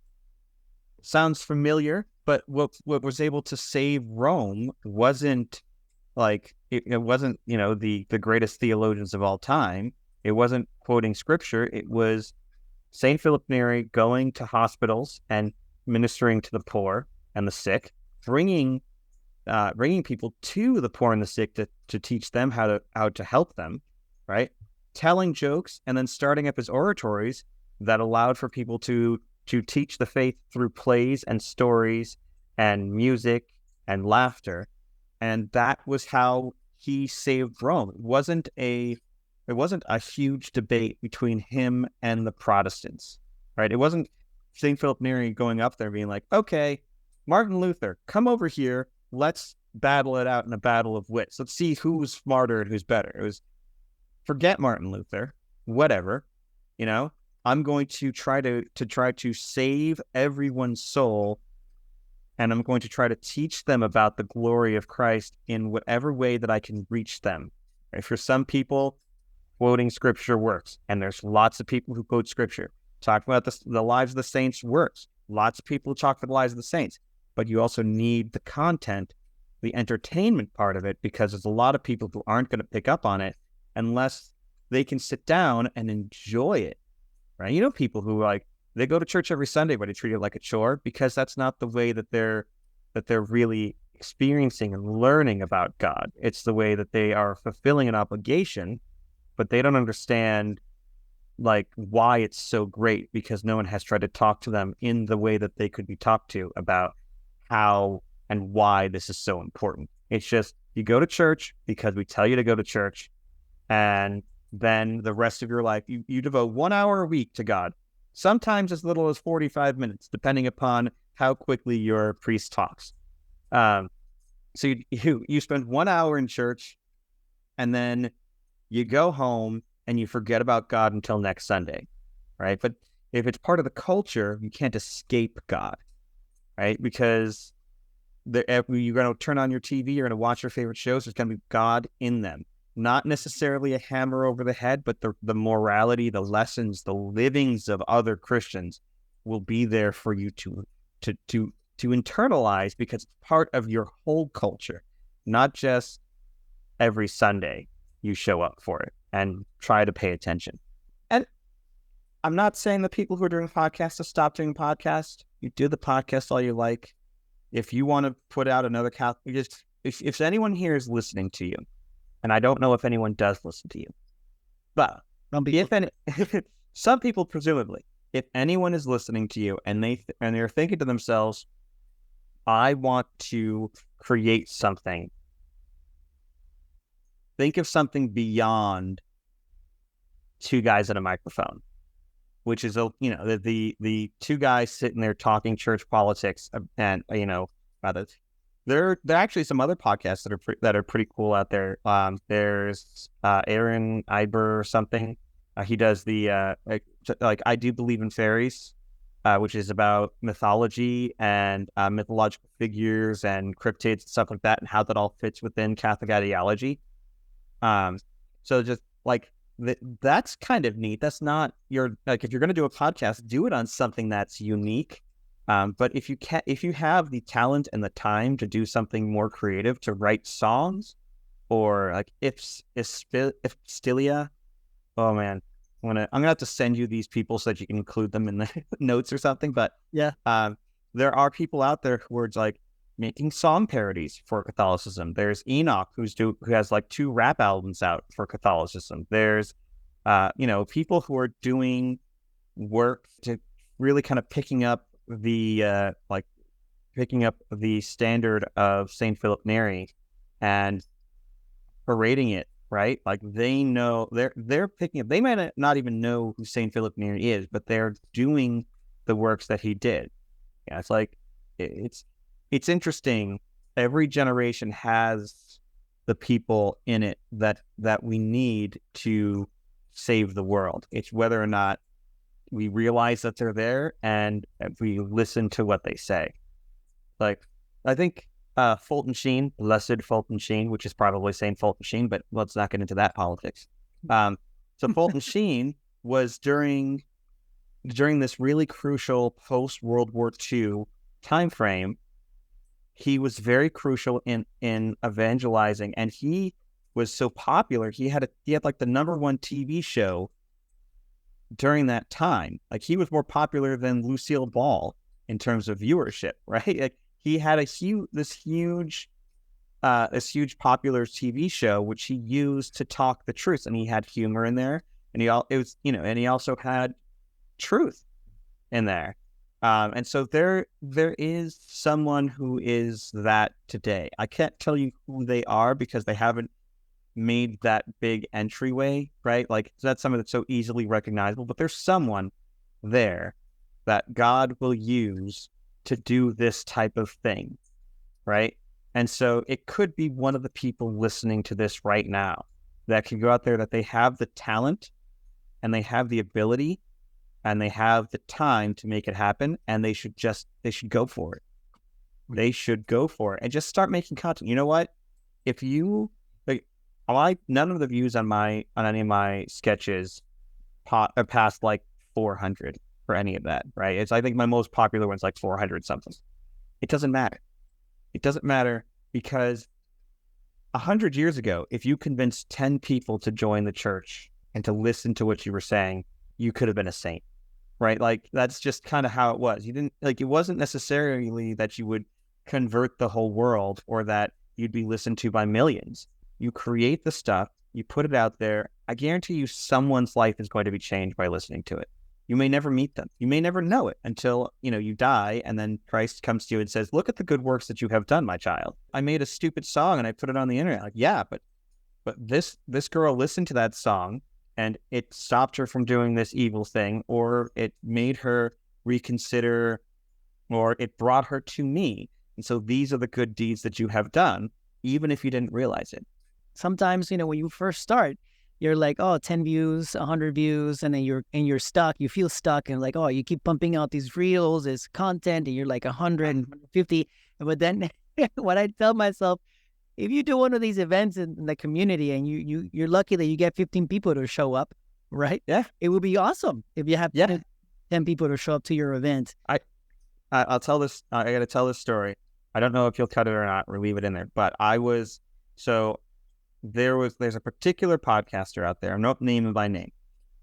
B: sounds familiar, but what was able to save Rome wasn't it wasn't, the greatest theologians of all time. It wasn't quoting scripture. It was St. Philip Neri going to hospitals and ministering to the poor and the sick, bringing people to the poor and the sick to teach them how to help them, right? Telling jokes and then starting up his oratories that allowed for people to teach the faith through plays and stories and music and laughter. And that was how he saved Rome. It wasn't a huge debate between him and the Protestants, right? It wasn't St. Philip Neri going up there being like, okay, Martin Luther, come over here. Let's battle it out in a battle of wits. Let's see who's smarter and who's better. It was, forget Martin Luther, whatever, I'm going to try to save everyone's soul, and I'm going to try to teach them about the glory of Christ in whatever way that I can reach them. Right? For some people, quoting scripture works, and there's lots of people who quote scripture. Talking about the lives of the saints works. Lots of people talk about the lives of the saints, but you also need the content, the entertainment part of it, because there's a lot of people who aren't going to pick up on it unless they can sit down and enjoy it, right? People who they go to church every Sunday, but they treat it like a chore because that's not the way that they're really experiencing and learning about God. It's the way that they are fulfilling an obligation, but they don't understand why it's so great, because no one has tried to talk to them in the way that they could be talked to about how and why this is so important. It's just, you go to church because we tell you to go to church, and then the rest of your life, you devote 1 hour a week to God, sometimes as little as 45 minutes, depending upon how quickly your priest talks. So you spend 1 hour in church, and then you go home and you forget about God until next Sunday, right? But if it's part of the culture, you can't escape God, right? Because you're going to turn on your TV, you're going to watch your favorite shows, there's going to be God in them. Not necessarily a hammer over the head, but the morality, the lessons, the livings of other Christians will be there for you to internalize, because it's part of your whole culture, not just every Sunday you show up for it and try to pay attention. And I'm not saying the people who are doing podcasts to stop doing podcasts. You do the podcast all you like. If you want to put out another if anyone here is listening to you, and I don't know if anyone does listen to you, but some people presumably, if anyone is listening to you and they're thinking to themselves, I want to create something. Think of something beyond two guys at a microphone, which is the two guys sitting there talking church politics, and there are actually some other podcasts that are pretty cool out there. There's Aaron Iber or something. He does the I Do Believe in Fairies, which is about mythology and mythological figures and cryptids and stuff like that, and how that all fits within Catholic ideology. So just that's kind of neat. That's not if you're going to do a podcast, do it on something that's unique. But if you have the talent and the time to do something more creative, to write songs, or Stilia, oh man, I'm gonna have to send you these people so that you can include them in the notes or something. But
A: yeah,
B: there are people out there who are making song parodies for Catholicism. There's Enoch who has 2 rap albums out for Catholicism. There's people who are doing work to really kind of picking up the standard of St. Philip Neri and parading it, right? They know they're picking up. They might not even know who St. Philip Neri is, but they're doing the works that he did. Yeah, it's interesting. Every generation has the people in it that we need to save the world. It's whether or not we realize that they're there and we listen to what they say. I think Fulton Sheen, blessed Fulton Sheen, which is probably St. Fulton Sheen, but let's not get into that politics. So Fulton Sheen was during this really crucial post-World War II time frame. He was very crucial in evangelizing, and he was so popular. He had like the #1 TV show during that time. Like, he was more popular than Lucille Ball in terms of viewership, right? Like, he had this huge popular TV show which he used to talk the truth, and he had humor in there, and he also had truth in there. And so there is someone who is that today. I can't tell you who they are because they haven't made that big entryway, right? Like, so that's something that's so easily recognizable, but there's someone there that God will use to do this type of thing, right? And so it could be one of the people listening to this right now that can go out there, that they have the talent and they have the ability and they have the time to make it happen, and they should go for it. They should go for it and just start making content. You know what? If you none of the views on any of my sketches past like 400 for any of that, right? I think my most popular one's like 400 something. It doesn't matter. It doesn't matter because 100 years ago, if you convinced 10 people to join the church and to listen to what you were saying, you could have been a saint, right? Like, that's just kind of how it was. It wasn't necessarily that you would convert the whole world or that you'd be listened to by millions. You create the stuff, you put it out there. I guarantee you someone's life is going to be changed by listening to it. You may never meet them. You may never know it until, you die, and then Christ comes to you and says, look at the good works that you have done, my child. I made a stupid song and I put it on the internet. Like, yeah, but this girl listened to that song and it stopped her from doing this evil thing, or it made her reconsider, or it brought her to me. And so these are the good deeds that you have done, even if you didn't realize it.
A: Sometimes, when you first start, you're like, 10 views, 100 views, and then you're stuck. You feel stuck, and like, you keep pumping out these reels, this content, and you're like 100, 150. But then what I tell myself, if you do one of these events in the community and you're lucky that you get 15 people to show up, right?
B: Yeah.
A: It would be awesome if you have 10 people to show up to your event.
B: I'll tell this. I got to tell this story. I don't know if you'll cut it or not or leave it in there, but there's a particular podcaster out there. I'm not naming him by name,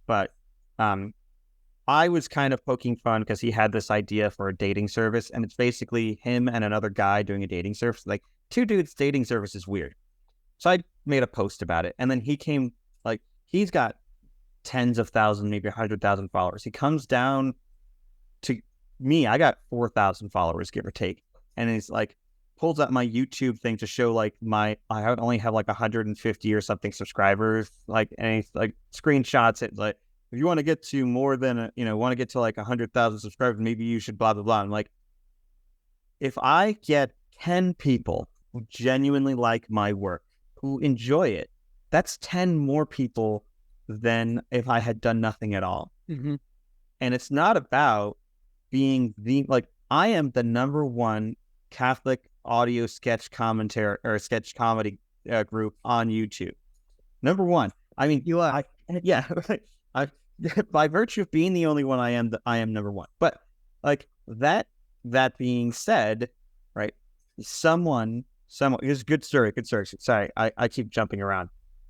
B: but I was kind of poking fun because he had this idea for a dating service, and it's basically him and another guy doing a dating service. Like, two dudes dating service is weird. So I made a post about it, and then he came, like, he's got tens of thousands, maybe 100,000 followers. He comes down to me. I got 4,000 followers, give or take, and he's like, pulls up my YouTube thing to show like I only have like 150 or something subscribers, like, and he like screenshots it, like, if you want to get to more than want to get to like 100,000 subscribers, maybe you should blah blah blah. I'm like, if I get 10 people who genuinely like my work, who enjoy it, that's 10 more people than if I had done nothing at all.
A: Mm-hmm.
B: And it's not about being I am the #1 Catholic audio sketch commentary or sketch comedy group on YouTube. #1. I mean,
A: you are.
B: By virtue of being the only one, I am #1. But like that being said, right? Someone. Here's a good story. Sorry, I keep jumping around.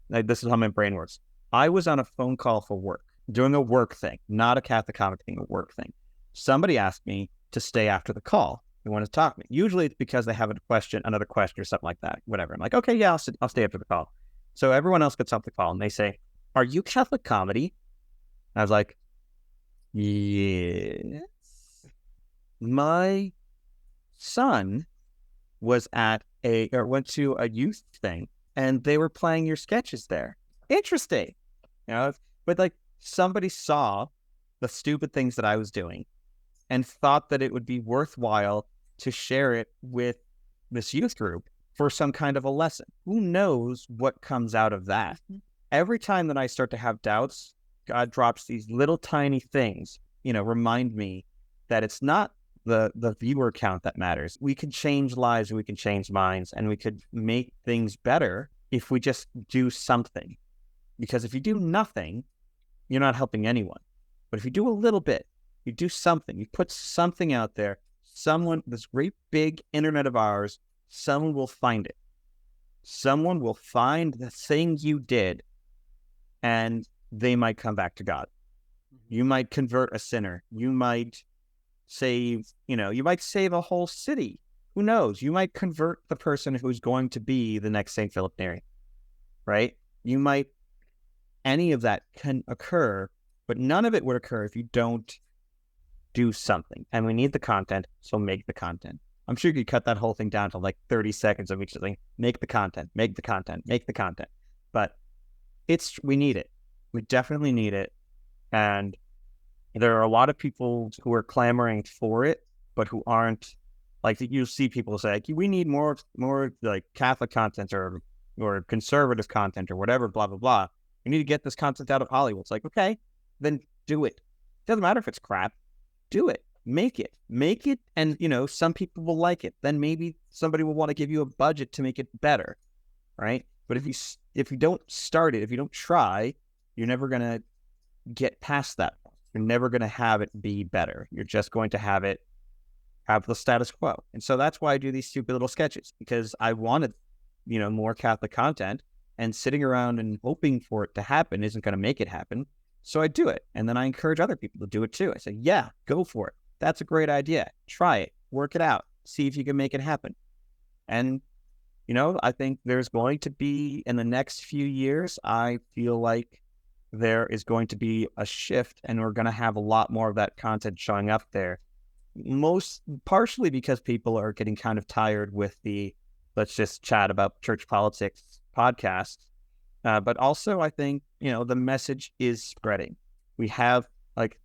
B: This is how my brain works. I was on a phone call for work, doing a work thing, not a Catholic comedy thing, a work thing. Somebody asked me to stay after the call. They want to talk to me. Usually it's because they have another question or something like that. Whatever. I'm like, okay, yeah, I'll stay after the call. So everyone else gets off the call and they say, "Are you Catholic comedy?" I was like, yes. My son went to a youth thing and they were playing your sketches there. Interesting. But like, somebody saw the stupid things that I was doing and thought that it would be worthwhile to share it with this youth group for some kind of a lesson. Who knows what comes out of that? Every time that I start to have doubts, God drops these little tiny things, remind me that it's not the viewer count that matters. We can change lives, we can change minds, and we could make things better if we just do something. Because if you do nothing, you're not helping anyone. But if you do a little bit, you do something, you put something out there, this great big internet of ours, someone will find it. someone will find the thing you did and they might come back to God. You might convert a sinner. You might save a whole city. Who knows? You might convert the person who's going to be the next St. Philip Neri, right? Any of that can occur, but none of it would occur if you don't do something. And we need the content, so make the content. I'm sure you could cut that whole thing down to like 30 seconds of each thing. Make the content, make the content, make the content. But we need it. We definitely need it. And there are a lot of people who are clamoring for it, but who aren't. Like, you see people say, like, we need more like Catholic content or conservative content or whatever, blah, blah, blah. We need to get this content out of Hollywood. It's like, okay, then do it. Doesn't matter if it's crap. Do it. Make it. And, some people will like it. Then maybe somebody will want to give you a budget to make it better, right? But if you don't start it, if you don't try, you're never going to get past that. You're never going to have it be better. You're just going to have the status quo. And so that's why I do these stupid little sketches, because I wanted, more Catholic content, and sitting around and hoping for it to happen isn't going to make it happen. So I do it. And then I encourage other people to do it too. I say, yeah, go for it. That's a great idea. Try it, work it out, see if you can make it happen. And, I think there's going to be, in the next few years, I feel like there is going to be a shift, and we're going to have a lot more of that content showing up there. Partially because people are getting kind of tired with the let's just chat about church politics podcast. But also I think, the message is spreading. We have, like,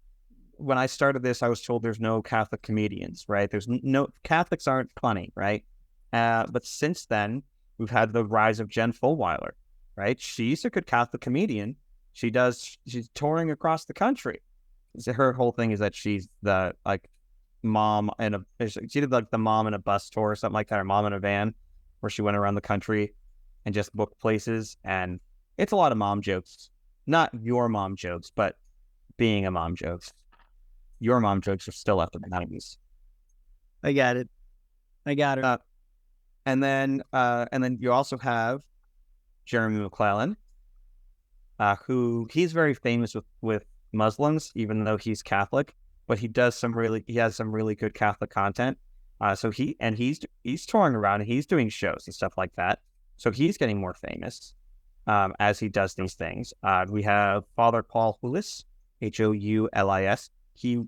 B: when I started this, I was told there's no Catholic comedians, right? There's no Catholics aren't funny, right? But since then, we've had the rise of Jen Fulwiler, right? She's a good Catholic comedian. She's touring across the country. Her whole thing is that she's the, like, mom she did like the mom in a bus tour or something like that, or mom in a van, where she went around the country and just booked places. And it's a lot of mom jokes, not your mom jokes, but being a mom jokes. Your mom jokes are still after the 90s.
A: I got it.
B: And then you also have Jeremy McClellan, who he's very famous with Muslims, even though he's Catholic. But he has some really good Catholic content. So he's touring around and he's doing shows and stuff like that. So he's getting more famous as he does these things. We have Father Paul Houlis, Houlis. He's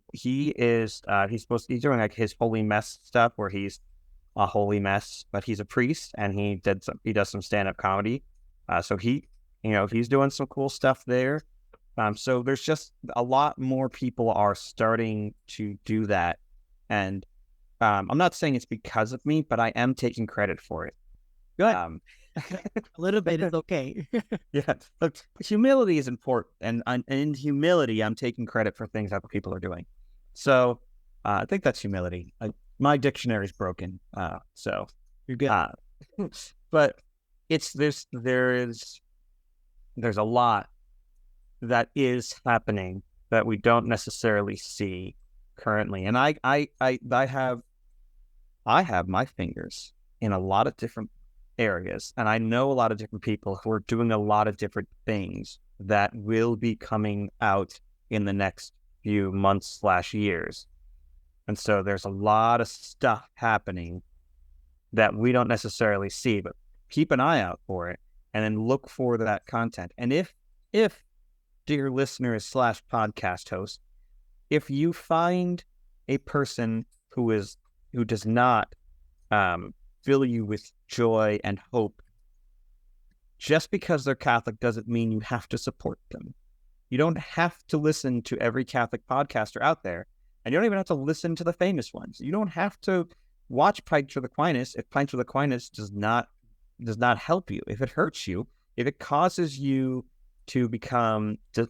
B: doing like his Holy Mess stuff, where he's a holy mess, but he's a priest, and he does some stand-up comedy. So he's doing some cool stuff there. So there's just a lot more people are starting to do that. And I'm not saying it's because of me, but I am taking credit for it.
A: Good. A little bit is okay.
B: Yeah. Look, humility is important. And in humility, I'm taking credit for things other people are doing. So I think that's humility. My dictionary's broken. So
A: you're good.
B: But there's a lot that is happening that we don't necessarily see currently. And I have my fingers in a lot of different areas, and I know a lot of different people who are doing a lot of different things that will be coming out in the next few months / years. And so there's a lot of stuff happening that we don't necessarily see, but keep an eye out for it, and then look for that content. And if dear listeners / podcast host, if you find a person who does not fill you with joy and hope, just because they're Catholic doesn't mean you have to support them. You don't have to listen to every Catholic podcaster out there, and you don't even have to listen to the famous ones. You don't have to watch Pints with Aquinas if Pints with Aquinas does not help you, if it hurts you, if it causes you to become to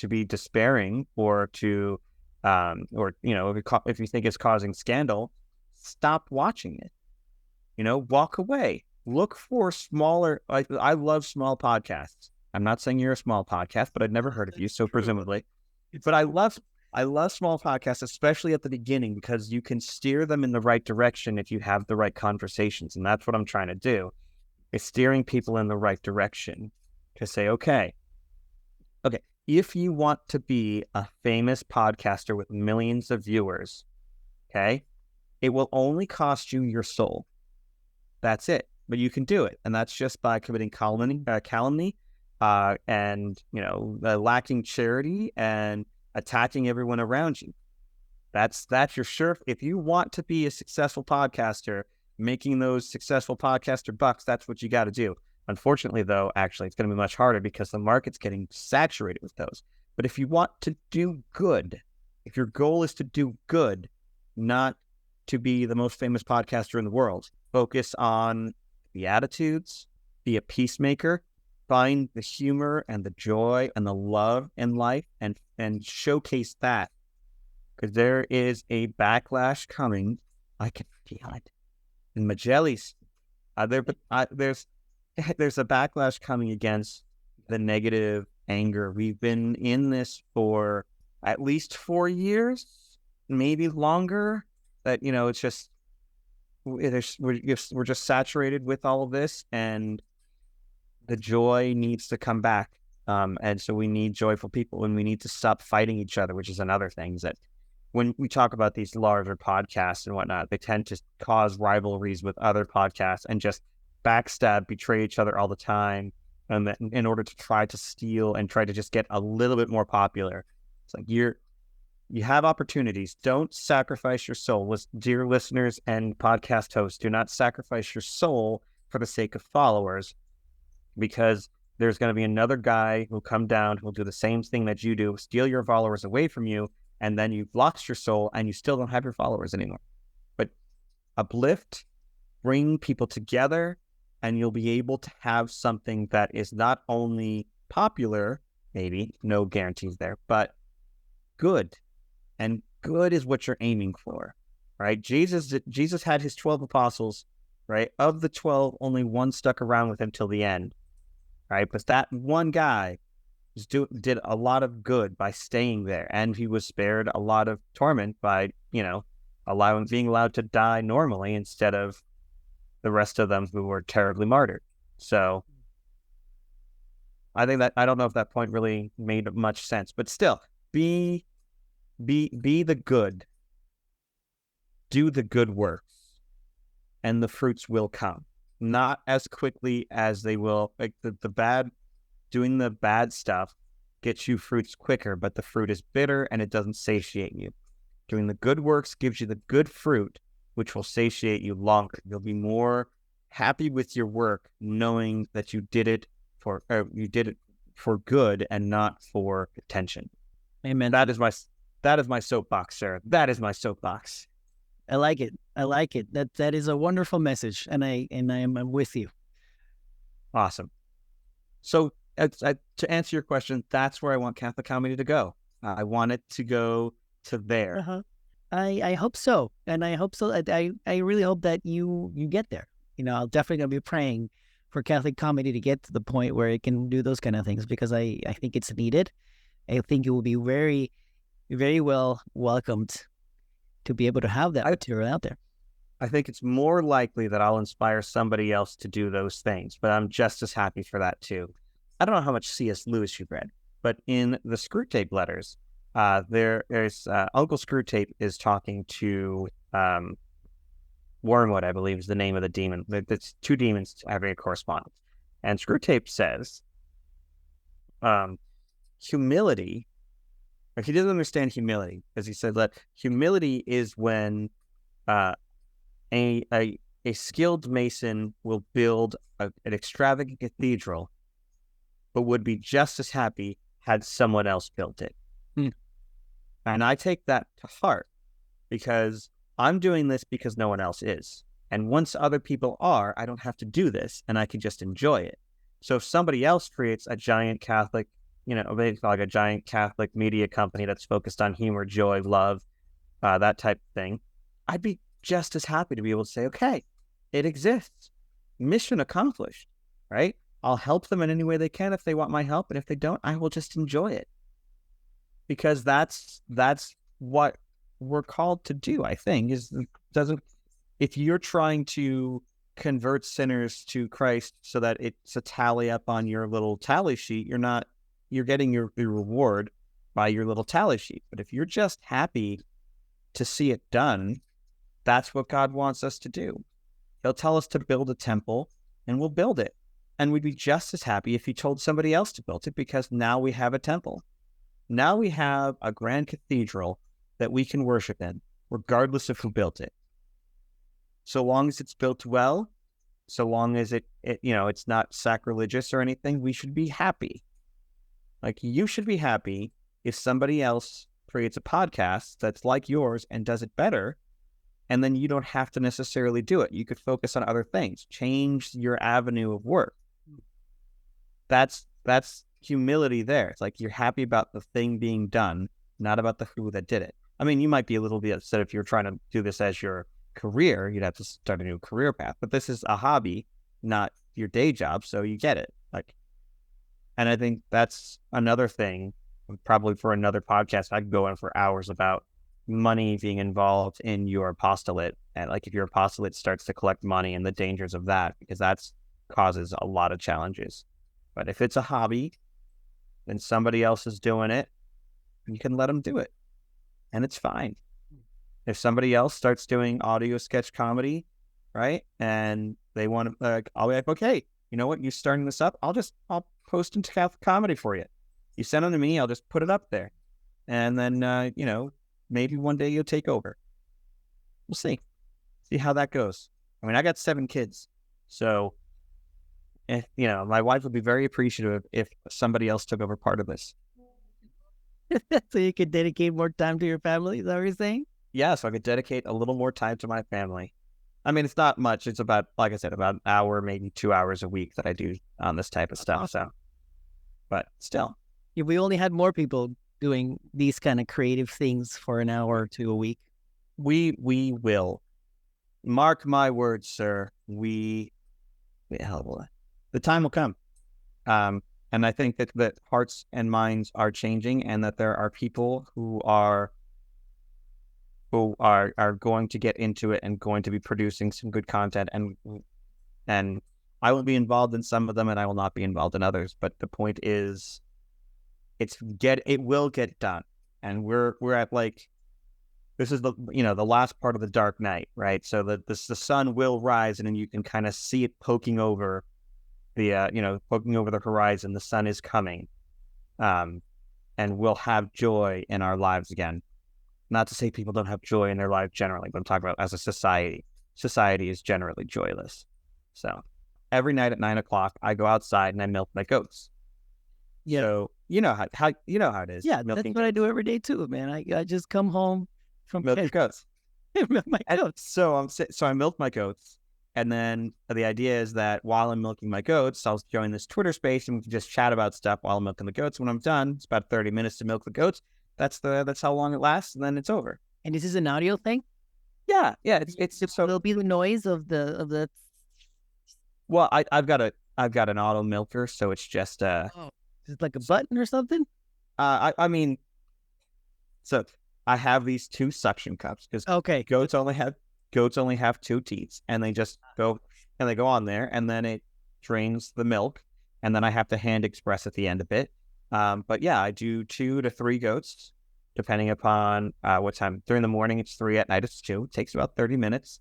B: be despairing, or to if you think it's causing scandal, stop watching it. Walk away. Look for smaller. I love small podcasts. I'm not saying you're a small podcast, but I'd never heard of you, so presumably. But I love small podcasts, especially at the beginning, because you can steer them in the right direction if you have the right conversations, and that's what I'm trying to do. It's steering people in the right direction to say, okay, if you want to be a famous podcaster with millions of viewers, okay, it will only cost you your soul. That's it. But you can do it. And that's just by committing calumny, and, lacking charity and attacking everyone around you. That's your sure. If you want to be a successful podcaster, making those successful podcaster bucks, that's what you got to do. Unfortunately, though, actually, it's going to be much harder because the market's getting saturated with those. But if you want to do good, if your goal is to do good, not to be the most famous podcaster in the world, focus on the attitudes, be a peacemaker, find the humor and the joy and the love in life, and showcase that. Because there is a backlash coming. I can feel it in my jellies. There's a backlash coming against the negative anger. We've been in this for at least 4 years, maybe longer. That it's just we're just saturated with all of this, and the joy needs to come back. And so we need joyful people, and we need to stop fighting each other, which is another thing. Is that when we talk about these larger podcasts and whatnot, they tend to cause rivalries with other podcasts and just backstab, betray each other all the time, and that in order to try to steal and try to just get a little bit more popular. It's like you have opportunities. Don't sacrifice your soul. Dear listeners and podcast hosts, do not sacrifice your soul for the sake of followers, because there's going to be another guy who'll come down who'll do the same thing that you do, steal your followers away from you, and then you've lost your soul and you still don't have your followers anymore. But uplift, bring people together, and you'll be able to have something that is not only popular, maybe, no guarantees there, but good. And good is what you're aiming for, right? Jesus had his 12 apostles, right? Of the 12, only one stuck around with him till the end, right? But that one guy did a lot of good by staying there, and he was spared a lot of torment by, being allowed to die normally instead of the rest of them who were terribly martyred. So I think that, I don't know if that point really made much sense, but still, be the good, do the good works, and the fruits will come. Not as quickly as they will, like doing the bad stuff gets you fruits quicker, but the fruit is bitter and it doesn't satiate you. Doing the good works gives you the good fruit, which will satiate you longer. You'll be more happy with your work, knowing that you did it for good and not for attention.
A: Amen.
B: That is my soapbox, sir. That is my soapbox.
A: I like it. That is a wonderful message, and I'm with you.
B: Awesome. So to answer your question, that's where I want Catholic comedy to go. I want it to go to there.
A: Uh-huh. I hope so, and I hope so. I really hope that you get there. I'll definitely gonna be praying for Catholic comedy to get to the point where it can do those kind of things, because I think it's needed. I think it will be very, very well welcomed to be able to have that material out there.
B: I think it's more likely that I'll inspire somebody else to do those things, but I'm just as happy for that too. I don't know how much C.S. Lewis you've read, but in the Screwtape letters, there's Uncle Screwtape is talking to Wormwood, I believe is the name of the demon. It's two demons having a correspondence. And Screwtape says, humility, he doesn't understand humility, because he said that humility is when a skilled mason will build an extravagant cathedral, but would be just as happy had someone else built it. And I take that to heart, because I'm doing this because no one else is. And once other people are, I don't have to do this, and I can just enjoy it. So if somebody else creates a giant Catholic, maybe like a giant Catholic media company that's focused on humor, joy, love, that type of thing, I'd be just as happy to be able to say, okay, it exists. Mission accomplished, right? I'll help them in any way they can if they want my help. And if they don't, I will just enjoy it. Because that's what we're called to do, I think, if you're trying to convert sinners to Christ so that it's a tally up on your little tally sheet, you're getting your reward by your little tally sheet. But if you're just happy to see it done, that's what God wants us to do. He'll tell us to build a temple, and we'll build it. And we'd be just as happy if he told somebody else to build it, because now we have a temple. Now we have a grand cathedral that we can worship in, regardless of who built it. So long as it's built well, so long as it's not sacrilegious or anything, we should be happy. Like, you should be happy if somebody else creates a podcast that's like yours and does it better, and then you don't have to necessarily do it. You could focus on other things, change your avenue of work. That's humility there. It's like you're happy about the thing being done, not about the who that did it. I mean, you might be a little bit upset if you're trying to do this as your career. You'd have to start a new career path, but this is a hobby, not your day job, so you get it. And I think that's another thing, probably for another podcast I could go in for hours, about money being involved in your apostolate, and if your apostolate starts to collect money and the dangers of that, because that's causes a lot of challenges. But if it's a hobby and somebody else is doing it, you can let them do it, and it's fine. If somebody else starts doing audio sketch comedy, right, and they want to, I'll be like, okay, you know what, you're starting this up, I'll post into Catholic.comedy for you. You send them to me, I'll just put it up there, and then maybe one day you'll take over. We'll see how that goes. I mean, I got 7 kids, so my wife would be very appreciative if somebody else took over part of this.
A: So you could dedicate more time to your family, is that what you're saying?
B: Yeah, so I could dedicate a little more time to my family. I mean, it's not much. It's about, like I said, about an hour, maybe 2 hours a week that I do on this type of stuff.
A: Awesome.
B: So, but still.
A: If we only had more people doing these kind of creative things for an hour or 2 a week.
B: We will. Mark my words, sir. The time will come. And I think that hearts and minds are changing, and that there are people who are going to get into it and going to be producing some good content, and I will be involved in some of them, and I will not be involved in others. But the point is, it will get done, and we're at this is the last part of the dark night, right? So the sun will rise, and then you can kind of see it poking over the horizon. The sun is coming, and we'll have joy in our lives again. Not to say people don't have joy in their life generally, but I'm talking about as a society. Society is generally joyless. So every night at 9 o'clock, I go outside and I milk my goats. Yeah. So you know how it is.
A: Yeah, that's what I do every day too, man. I just come home from
B: milk your goats.
A: Milk my goats.
B: So I milk my goats, and then the idea is that while I'm milking my goats, I'll join this Twitter space and we can just chat about stuff while I'm milking the goats. When I'm done, it's about 30 minutes to milk the goats. That's how long it lasts, and then it's over.
A: And is this an audio thing?
B: Yeah. It's so
A: there'll be the noise of the.
B: Well, I've got an auto milker, so it's just
A: is it like a button or something?
B: I mean, so I have these 2 suction cups because goats only have 2 teats, and they just go on there, and then it drains the milk, and then I have to hand express at the end of it. But yeah, I do 2 to 3 goats, depending upon what time. During the morning, it's 3. At night, it's 2. It takes about 30 minutes.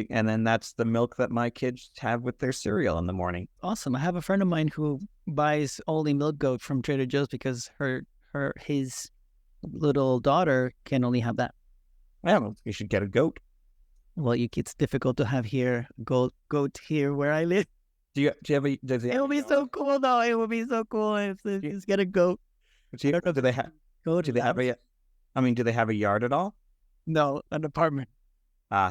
B: And then that's the milk that my kids have with their cereal in the morning.
A: Awesome. I have a friend of mine who buys only milk goat from Trader Joe's because his little daughter can only have that.
B: Yeah, well, you should get a goat.
A: Well, it's difficult to have goat here where I live.
B: Do you have a?
A: It would be so cool, though. It would be so cool if they just get a goat.
B: Do they have? Do they have do they have a yard at all?
A: No, an apartment.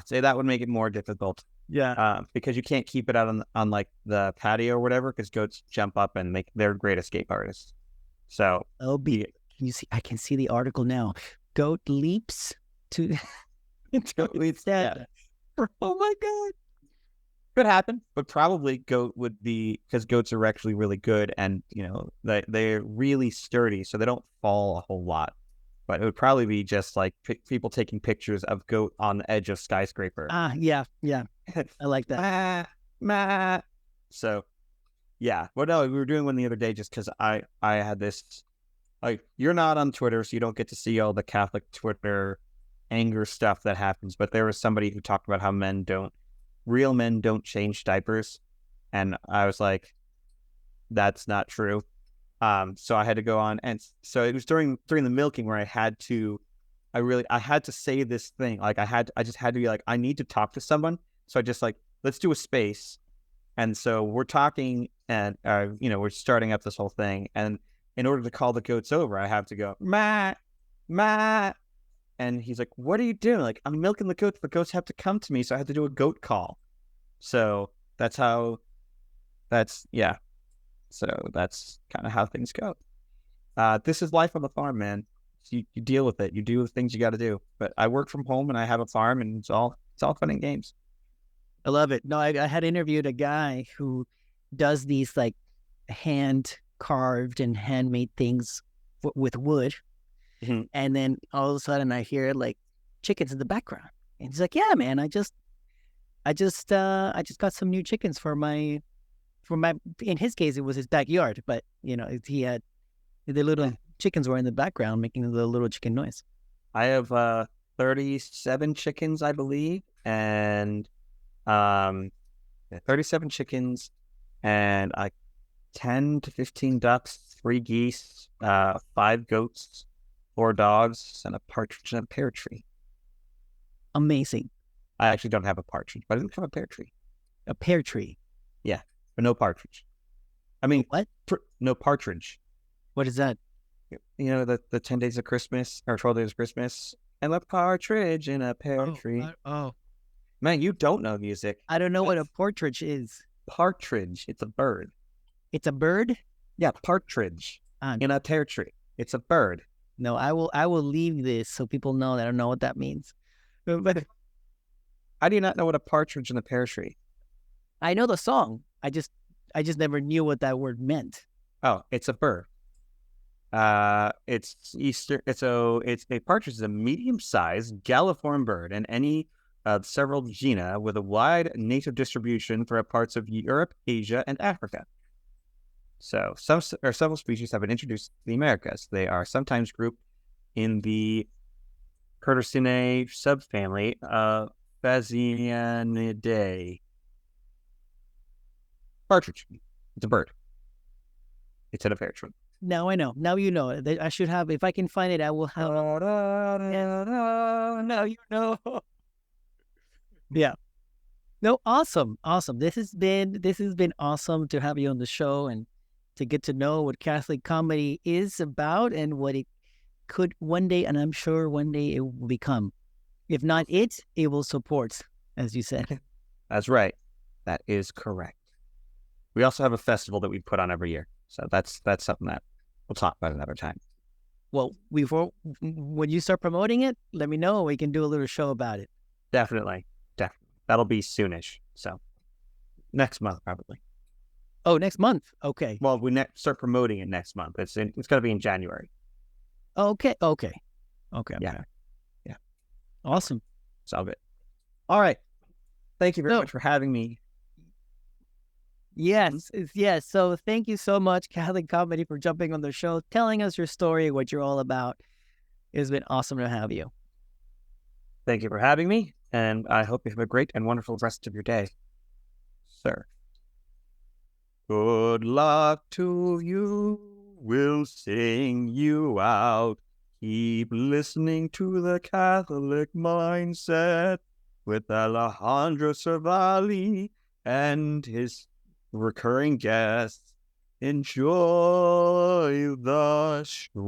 B: Say that would make it more difficult.
A: Yeah.
B: Because you can't keep it out on like the patio or whatever, because goats jump up and they're great escape artists. So
A: Can you see? I can see the article now. Goat leaps to.
B: Goat leaps. Yeah.
A: Oh my God.
B: Could happen, but probably goat would be, because goats are actually really good, and they're really sturdy, so they don't fall a whole lot. But it would probably be just like people taking pictures of goat on the edge of skyscraper.
A: Yeah. I like that.
B: ma. So yeah, well, no, we were doing one the other day just because I had this, like, you're not on Twitter, so you don't get to see all the Catholic Twitter anger stuff that happens. But there was somebody who talked about how real men don't change diapers, and I was like, that's not true. So I had to go on, and so it was during the milking where I had to say this thing. Like I just had to be like, I need to talk to someone. So I just like, let's do a space. And so we're talking, and we're starting up this whole thing. And in order to call the goats over, I have to go ma, ma, and he's like, "What are you doing?" Like, I'm milking the goats. The goats have to come to me, so I have to do a goat call. So that's how. Yeah. So that's kind of how things go. This is life on the farm, man. So you deal with it. You do the things you got to do. But I work from home and I have a farm, and it's all fun and games.
A: I love it. No, I had interviewed a guy who does these like hand carved and handmade things with wood.
B: Mm-hmm.
A: And then all of a sudden I hear like chickens in the background. And he's like, yeah, man, I just got some new chickens for my, in his case, it was his backyard, but he had the little chickens were in the background making the little chicken noise.
B: I have 37 chickens, I believe, and 37 chickens, and 10 to 15 ducks, 3 geese, 5 goats, 4 dogs, and a partridge and a pear tree.
A: Amazing.
B: I actually don't have a partridge, but I do have a pear tree.
A: A pear tree?
B: Yeah, but no partridge. I mean,
A: what?
B: No partridge.
A: What is that?
B: The 10 days of Christmas, or 12 days of Christmas, and a partridge in a pear tree. Man, you don't know music.
A: I don't know what a partridge is.
B: Partridge. It's a bird.
A: It's a bird?
B: Yeah, partridge in a pear tree. It's a bird.
A: No, I will leave this so people know that I don't know what that means. But
B: how do you not know what a partridge in a pear tree?
A: I know the song. I just never knew what that word meant.
B: Oh, it's a bird. It's Easter. It's a partridge is a medium-sized galliform bird in any of several genera with a wide native distribution throughout parts of Europe, Asia, and Africa. So several species have been introduced to the Americas. They are sometimes grouped in the Curtinae subfamily of Phasianidae. Partridge. It's a bird. It's in a pear tree.
A: Now I know. Now you know. I should have, if I can find it, I will have. Now you know. Yeah. No, awesome. This has been awesome to have you on the show and to get to know what Catholic comedy is about and what it could one day, and I'm sure one day it will become. If not it will support, as you said.
B: That's right. That is correct. We also have a festival that we put on every year. So that's something that we'll talk about another time.
A: Well, when you start promoting it, let me know. We can do a little show about it.
B: Definitely. That'll be soonish. So next month, probably.
A: Oh, next month. Okay.
B: Well, we start promoting it next month. It's going to be in January.
A: Okay.
B: Yeah.
A: Awesome.
B: Solve it. All right. Thank you very much for having me.
A: Yes. So thank you so much, Catholic Comedy, for jumping on the show, telling us your story, what you're all about. It's been awesome to have you.
B: Thank you for having me, and I hope you have a great and wonderful rest of your day, sir. Good luck to you. We'll sing you out. Keep listening to the Catholic Mindset with Alejandro Cervalli and his recurring guests. Enjoy the show.